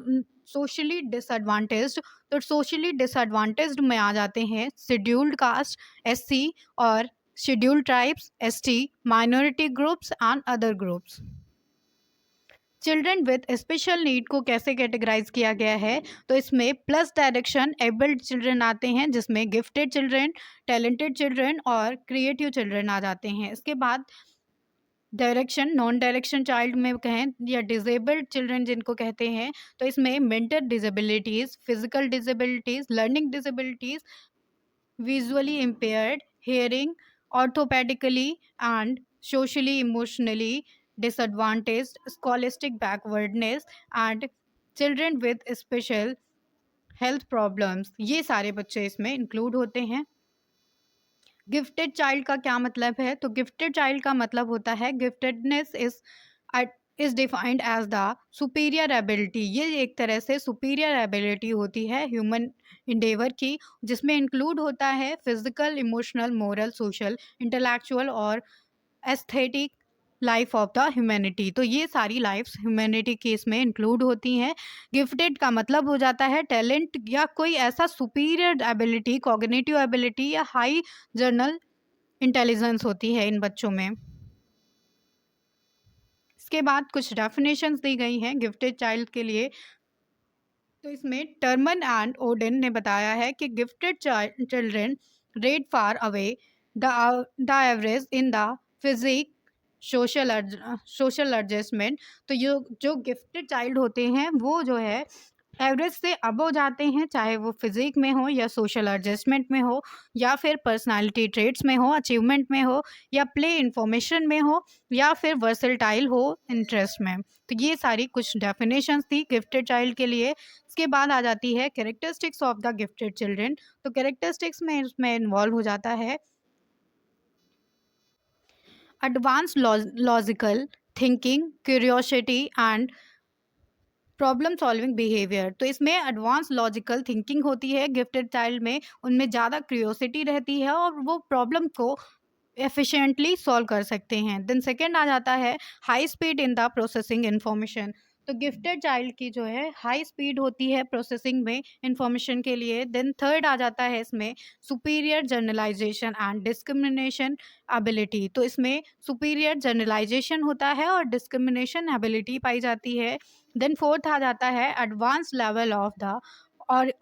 Speaker 1: सोशली डिसएडवांटेज्ड, तो सोशली डिसएडवांटेज्ड में आ जाते हैं शेड्यूल्ड कास्ट, एससी, और scheduled tribes, ST, minority groups and other groups. Children with special need को कैसे कैटेगराइज किया गया है, तो इसमें प्लस डायरेक्शन एबल्ड चिल्ड्रन आते हैं, जिसमें गिफ्टेड चिल्ड्रन, टैलेंटेड चिल्ड्रन और क्रिएटिव चिल्ड्रन आ जाते हैं। इसके बाद डायरेक्शन नॉन डायरेक्शन चाइल्ड में कहें या डिजेबल्ड चिल्ड्रन जिनको कहते हैं, तो इसमें mental disabilities, physical disabilities, learning disabilities, visually impaired, hearing, orthopaedically and socially emotionally disadvantaged, scholastic backwardness and children with special health problems, ये सारे बच्चे इसमें इंक्लूड होते हैं। गिफ्टेड चाइल्ड का क्या मतलब है, तो गिफ्टेड चाइल्ड का मतलब होता है giftedness is defined as the superior ability. ये एक तरह से सुपीरियर एबिलिटी होती है ह्यूमन इंडेवर की, जिसमें इंक्लूड होता है physical, emotional, moral, social, intellectual और aesthetic life of the humanity. तो ये सारी लाइफ्स ह्यूमैनिटी की इसमें इंक्लूड होती हैं। गिफ्टेड का मतलब हो जाता है टैलेंट या कोई ऐसा सुपीरियर एबिलिटी, कॉग्निटिव एबिलिटी या हाई जर्नल इंटेलिजेंस होती है इन बच्चों में। इसके बाद कुछ डेफिनेशंस दी गई हैं गिफ्टेड चाइल्ड के लिए। तो इसमें टर्मन एंड ओडेन ने बताया है कि gifted children rate far away the average in the physique social adjustment. तो जो गिफ्टेड चाइल्ड होते हैं वो जो है एवरेज से अबव जाते हैं, चाहे वो फिजिक में हो या सोशल एडजस्टमेंट में हो या फिर पर्सनालिटी ट्रेट्स में हो, अचीवमेंट में हो या प्ले इंफॉर्मेशन में हो या फिर वर्सटाइल हो इंटरेस्ट में। तो ये सारी कुछ डेफिनेशंस थी गिफ्टेड चाइल्ड के लिए। इसके बाद आ जाती है characteristics of the gifted children. तो कैरेक्टरिस्टिक्स में इसमें इन्वॉल्व हो जाता है advance logical thinking, curiosity and problem solving behaviour. तो इसमें एडवांस लॉजिकल थिंकिंग होती है गिफ्टेड चाइल्ड में, उनमें ज़्यादा क्यूरियोसिटी रहती है और वो प्रॉब्लम को एफिशिएंटली सॉल्व कर सकते हैं। देन सेकंड आ जाता है high speed in the processing information. तो गिफ्टेड चाइल्ड की जो है हाई स्पीड होती है प्रोसेसिंग में इंफॉर्मेशन के लिए। देन थर्ड आ जाता है इसमें superior generalisation and discrimination ability. तो इसमें सुपीरियर जनरलाइजेशन होता है और डिस्क्रिमिनेशन एबिलिटी पाई जाती है। देन फोर्थ आ जाता है advance level of the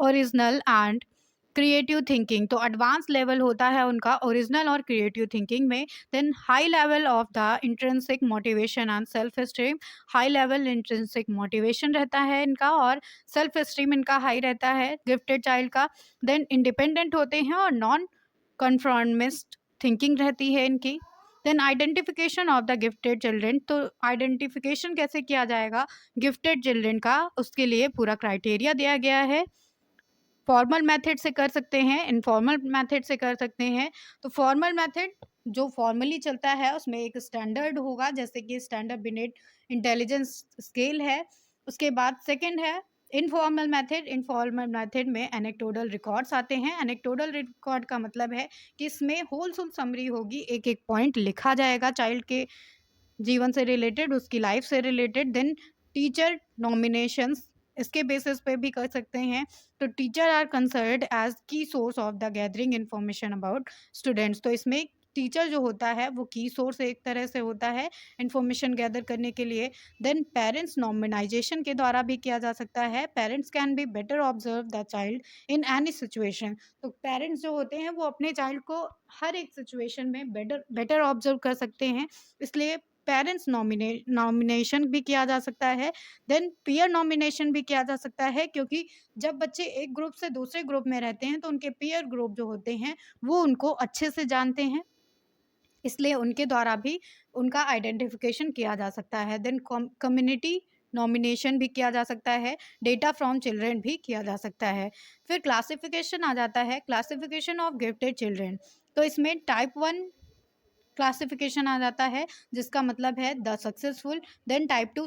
Speaker 1: original and creative thinking. तो एडवांस लेवल होता है उनका ओरिजिनल और क्रिएटिव थिंकिंग में। Then high level of the intrinsic motivation and self esteem. High level intrinsic motivation रहता है इनका और सेल्फ एस्टीम इनका हाई रहता है गिफ्टेड चाइल्ड का। देन इंडिपेंडेंट होते हैं और नॉन कन्फॉर्मिस्ट थिंकिंग रहती है इनकी। Then identification of the gifted children. तो आइडेंटिफिकेशन कैसे किया जाएगा गिफ्टेड चिल्ड्रन का, उसके लिए पूरा क्राइटेरिया दिया गया है। फॉर्मल मेथड से कर सकते हैं, इनफॉर्मल मेथड से कर सकते हैं। तो फॉर्मल मेथड जो फॉर्मली चलता है उसमें एक स्टैंडर्ड होगा, जैसे कि स्टैंडर्ड बिनेट इंटेलिजेंस स्केल है। उसके बाद सेकंड है इनफॉर्मल मेथड। इनफॉर्मल मेथड में एनेक्टोडल रिकॉर्ड्स आते हैं। एनेक्टोडल रिकॉर्ड का मतलब है कि इसमें होलसुल समरी होगी, एक एक पॉइंट लिखा जाएगा चाइल्ड के जीवन से रिलेटेड, उसकी लाइफ से रिलेटेड। देन टीचर नॉमिनेशंस इसके बेसिस पे भी कर सकते हैं। तो टीचर आर कंसिडर्ड एज की source of the gathering information about students. तो इसमें टीचर जो होता है वो की सोर्स एक तरह से होता है इंफॉर्मेशन गैदर करने के लिए। देन पेरेंट्स नॉमिनाइजेशन के द्वारा भी किया जा सकता है। Parents can be better observe the child in any situation. तो पेरेंट्स जो होते हैं वो अपने चाइल्ड को हर एक सिचुएशन में बेटर ऑब्जर्व कर सकते हैं, इसलिए पेरेंट्स नॉमिनेशन भी किया जा सकता है। देन पीयर नॉमिनेशन भी किया जा सकता है, क्योंकि जब बच्चे एक ग्रुप से दूसरे ग्रुप में रहते हैं तो उनके पीयर ग्रुप जो होते हैं वो उनको अच्छे से जानते हैं, इसलिए उनके द्वारा भी उनका आइडेंटिफिकेशन किया जा सकता है। देन कम्युनिटी नॉमिनेशन भी किया जा सकता है। डेटा फ्रॉम चिल्ड्रन भी किया जा सकता है। फिर क्लासिफिकेशन आ जाता है, क्लासिफिकेशन ऑफ गिफ्टेड चिल्ड्रन। तो इसमें टाइप 1 क्लासिफिकेशन आ जाता है, जिसका मतलब है द सक्सेसफुल। देन टाइप 2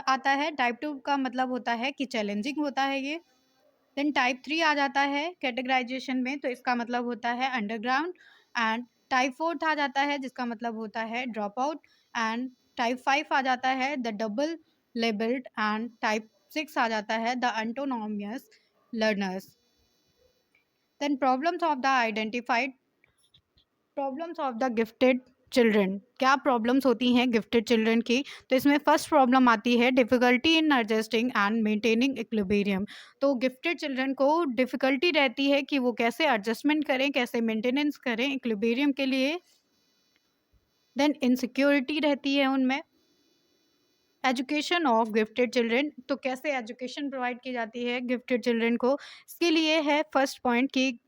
Speaker 1: आता है। टाइप 2 का मतलब होता है कि चैलेंजिंग होता है ये। देन टाइप 3 आ जाता है कैटेगराइजेशन में, तो इसका मतलब होता है अंडरग्राउंड। एंड टाइप 4 आ जाता है जिसका मतलब होता है ड्रॉप आउट। एंड टाइप 5 आ जाता है the double labelled. And type 6 आ जाता है the autonomous learners. Then problems of the identified problems of the gifted children. क्या प्रॉब्लम्स होती हैं गिफ्टेड चिल्ड्रन की? तो इसमें फर्स्ट प्रॉब्लम आती है difficulty in adjusting and maintaining equilibrium. तो गिफ्टेड चिल्ड्रन को डिफ़िकल्टी रहती है कि वो कैसे एडजस्टमेंट करें, कैसे मेंटेनेंस करें इक्विलिब्रियम के लिए। देन इनसिक्योरिटी रहती है उनमें। एजुकेशन ऑफ गिफ्टेड चिल्ड्रन, तो कैसे एजुकेशन प्रोवाइड की जाती है गिफ्टेड चिल्ड्रन को? इसके लिए है फर्स्ट पॉइंट कि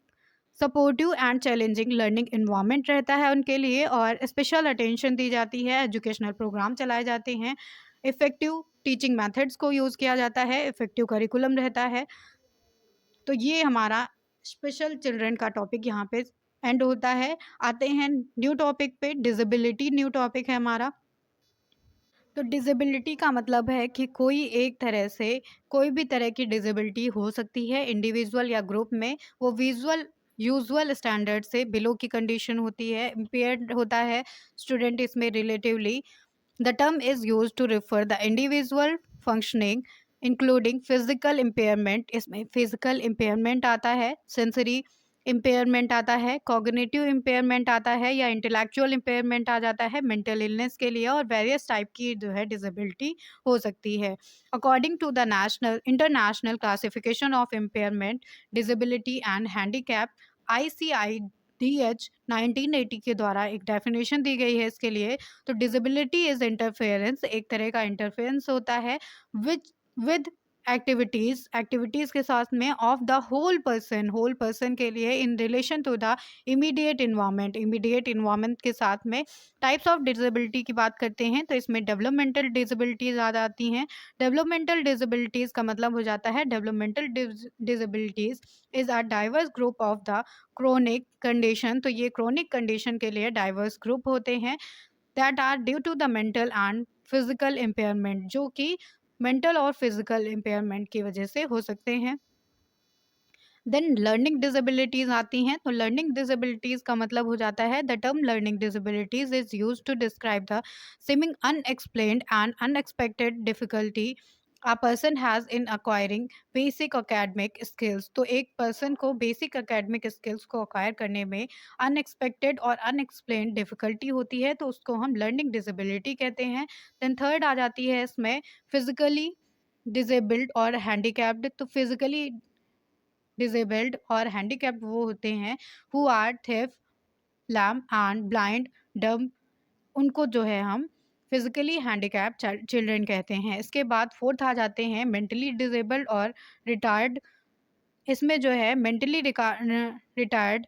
Speaker 1: supportive and challenging learning environment रहता है उनके लिए, और स्पेशल अटेंशन दी जाती है, एजुकेशनल प्रोग्राम चलाए जाते हैं, इफ़ेक्टिव टीचिंग मेथड्स को यूज़ किया जाता है, इफ़ेक्टिव करिकुलम रहता है। तो ये हमारा स्पेशल चिल्ड्रन का टॉपिक यहाँ पे एंड होता है। आते हैं न्यू टॉपिक पे, डिसेबिलिटी न्यू टॉपिक है हमारा। तो डिसेबिलिटी का मतलब है कि कोई एक तरह से कोई भी तरह की डिसेबिलिटी हो सकती है इंडिविजुअल या ग्रुप में। वो विजुअल यूजुअल स्टैंडर्ड से बिलो की कंडीशन होती है, इम्पेयर्ड होता है स्टूडेंट इसमें relatively. The term is use to refer the individual functioning including physical impairment. इसमें फिजिकल इम्पेयरमेंट आता है, सेंसरी इम्पेयरमेंट आता है, कॉग्निटिव इम्पेयरमेंट आता है, या इंटेलेक्चुअल इम्पेयरमेंट आ जाता है मेंटल इलनेस के लिए। और वेरियस टाइप की जो है डिसेबिलिटी हो सकती है। According to the national international classification of impairment, disability and handicap, ICIDH 1980 के द्वारा एक डेफिनेशन दी गई है इसके लिए। तो डिसेबिलिटी इज इंटरफेरेंस, एक तरह का इंटरफेरेंस होता है विद एक्टिविटीज़ के साथ में ऑफ द होल पर्सन के लिए in relation to the immediate environment के साथ में। टाइप्स ऑफ डिसेबिलिटी की बात करते हैं तो इसमें डेवलपमेंटल डिसेबिलिटीज़ आ जाती हैं। डेवलपमेंटल डिसेबिलिटीज़ का मतलब हो जाता है developmental disabilities is a diverse group of the chronic condition. तो ये क्रोनिक कंडीशन के लिए डाइवर्स ग्रुप होते हैं that are due to the mental and physical impairment, जो कि मेंटल और फिजिकल इम्पेयरमेंट की वजह से हो सकते हैं। देन लर्निंग डिसेबिलिटीज़ आती हैं। तो लर्निंग डिसेबिलिटीज़ का मतलब हो जाता है the term learning disabilities is used to describe the seeming unexplained and unexpected difficulty a person has in acquiring basic academic skills। तो एक पर्सन को बेसिक academic skills को acquire करने में अनएक्सपेक्टेड और अनएक्सप्लेन्ड डिफिकल्टी होती है, तो उसको हम लर्निंग डिसेबिलिटी कहते हैं। देन थर्ड आ जाती है इसमें फिजिकली डिसेबल्ड और हैंडीकैप्ड। तो फिजिकली डिसेबल्ड और हैंडीकैप्ड वो होते हैं who are deaf, lame and blind, dumb. उनको जो है हम फिजिकली हैंडीकैप चिल्ड्रन कहते हैं। इसके बाद फोर्थ आ जाते हैं मेंटली डिसेबल्ड और रिटायर्ड। इसमें जो है mentally retired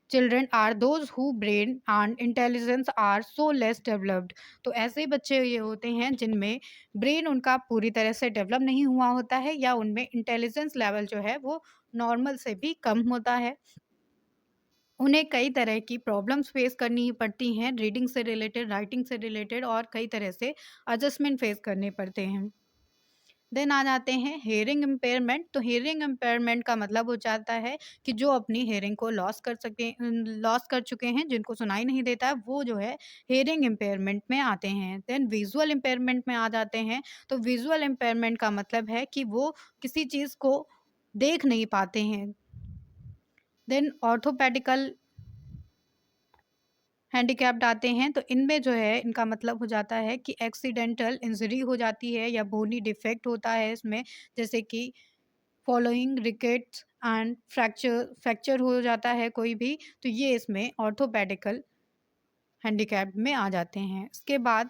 Speaker 1: children are those who brain and intelligence are so less developed. तो ऐसे बच्चे ये होते हैं जिनमें ब्रेन उनका पूरी तरह से डेवलप नहीं हुआ होता है, या उनमें इंटेलिजेंस लेवल जो है वो नॉर्मल से भी कम होता है। उन्हें कई तरह की प्रॉब्लम्स फेस करनी पड़ती हैं, रीडिंग से रिलेटेड, राइटिंग से रिलेटेड, और कई तरह से एडजस्टमेंट फेस करने पड़ते हैं। देन आ जाते हैं हियरिंग इम्पेयरमेंट। तो हियरिंग इम्पेयरमेंट का मतलब हो जाता है कि जो अपनी हियरिंग को लॉस कर चुके हैं, जिनको सुनाई नहीं देता है, वो जो है हियरिंग इम्पेयरमेंट में आते हैं। देन विजुअल इम्पेयरमेंट में आ जाते हैं। तो विजुअल इम्पेयरमेंट का मतलब है कि वो किसी चीज़ को देख नहीं पाते हैं। देन ऑर्थोपेडिकल हैंडीकैप्ड आते हैं। तो इनमें जो है इनका मतलब हो जाता है कि एक्सीडेंटल इंजरी हो जाती है या बोनी डिफेक्ट होता है इसमें, जैसे कि फॉलोइंग रिकेट्स एंड फ्रैक्चर हो जाता है कोई भी, तो ये इसमें ऑर्थोपेडिकल हैंडीकैप्ड में आ जाते हैं। इसके बाद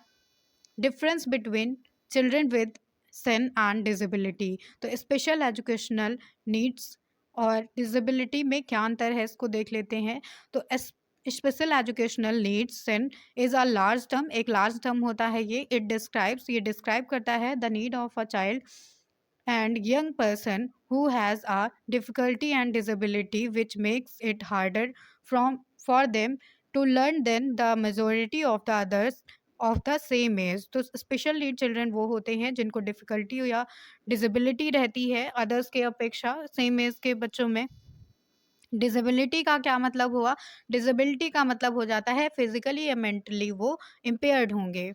Speaker 1: difference between children with Sen and disability. तो स्पेशल एजुकेशनल नीड्स और डिसेबिलिटी में क्या अंतर है इसको देख लेते हैं। तो special educational needs Sen is a large term, एक लार्ज टर्म होता है ये डिस्क्राइब करता है the need of a child and young person who has a difficulty and disability which makes it harder for them to learn than the majority of the others of the same age. तो special need children वो होते हैं जिनको difficulty या disability रहती है others के अपेक्षा सेम एज के बच्चों में। डिसेबिलिटी का क्या मतलब हुआ? डिसेबिलिटी का मतलब हो जाता है फिज़िकली या मेंटली वो इम्पेयर्ड होंगे।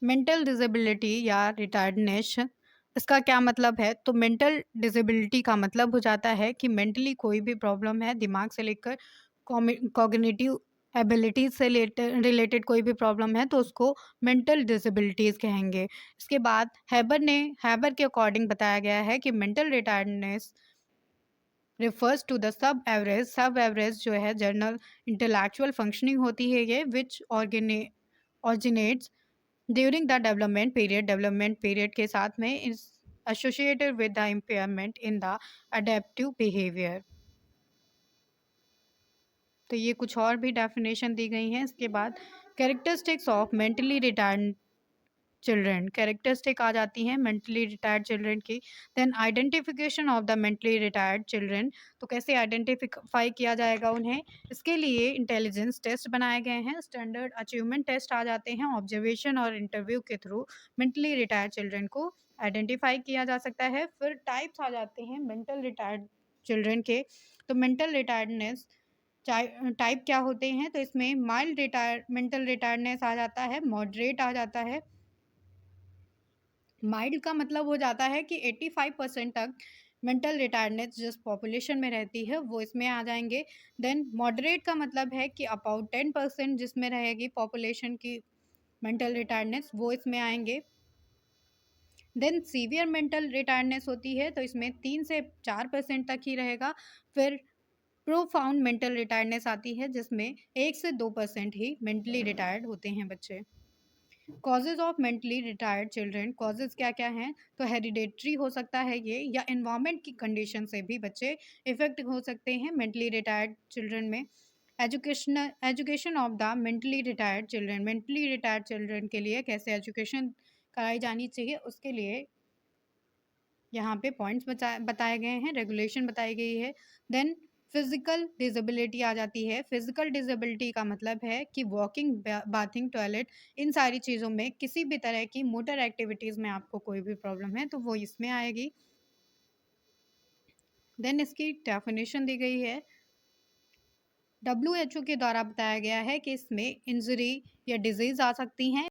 Speaker 1: मेंटल डिसेबिलिटी या रिटार्डनेस, इसका क्या मतलब है? तो मेंटल डिसेबिलिटी का मतलब हो जाता है कि मेंटली कोई भी प्रॉब्लम है, दिमाग से लेकर कॉग्निटिव एबिलिटीज से रिलेटेड कोई भी प्रॉब्लम है तो उसको मेंटल डिसेबिलिटीज कहेंगे। इसके बाद हैबर के अकॉर्डिंग बताया गया है कि mental retardness refers to the सब एवरेज जो है जर्नल इंटेलेक्चुअल फंक्शनिंग होती है ये विच ऑर्जिनेट्स ड्यूरिंग द डेवलपमेंट पीरियड के साथ में is associated with the impairment in the adaptive behaviour. तो ये कुछ और भी डेफिनेशन दी गई हैं। इसके बाद characteristics of mentally retard children, characteristic आ जाती हैं मेंटली रिटायर्ड चिल्ड्रन की। Then identification of the mentally retired children, तो कैसे आइडेंटिफाई किया जाएगा उन्हें? इसके लिए इंटेलिजेंस टेस्ट बनाए गए हैं, स्टैंडर्ड अचीवमेंट टेस्ट आ जाते हैं, ऑब्जर्वेशन और इंटरव्यू के थ्रू मेंटली रिटायर्ड चिल्ड्रन को आइडेंटिफाई किया जा सकता है। फिर टाइप्स आ जाते हैं मेंटल रिटायर्ड चिल्ड्रन के। तो मेंटल रिटायर्डनेस टाइप क्या होते हैं? तो इसमें माइल्ड रिटायर मेंटल रिटायर्डनेस आ जाता है, मॉडरेट आ जाता है। माइल्ड का मतलब हो जाता है कि 85% तक मेंटल रिटायर्डनेस जिस पॉपुलेशन में रहती है वो इसमें आ जाएंगे। देन मॉडरेट का मतलब है कि अबाउट 10% जिसमें रहेगी पॉपुलेशन की मेंटल रिटायर्डनेस वो इसमें आएंगे। देन सीवियर मेंटल रिटायर्डनेस होती है तो इसमें 3 से 4% तक ही रहेगा। फिर प्रोफाउंड मेंटल रिटायर्डनेस आती है जिसमें 1 से 2% ही मेंटली रिटायर्ड होते हैं बच्चे। Causes of mentally retired children, causes क्या क्या हैं? तो हेरिडेटरी हो सकता है ये, या इन्वायरमेंट की कंडीशन से भी बच्चे इफेक्ट हो सकते हैं मेंटली रिटायर्ड चिल्ड्रन में। Education of the mentally retired children के लिए कैसे एजुकेशन कराई जानी चाहिए उसके लिए यहाँ पे पॉइंट्स बताए गए हैं, रेगुलेशन बताई गई है। देन फिजिकल डिसेबिलिटी आ जाती है। फिजिकल डिसेबिलिटी का मतलब है कि वॉकिंग, बाथिंग, टॉयलेट, इन सारी चीज़ों में किसी भी तरह की मोटर एक्टिविटीज़ में आपको कोई भी प्रॉब्लम है तो वो इसमें आएगी। देन इसकी डेफिनेशन दी गई है। WHO के द्वारा बताया गया है कि इसमें इंजरी या डिजीज़ आ सकती हैं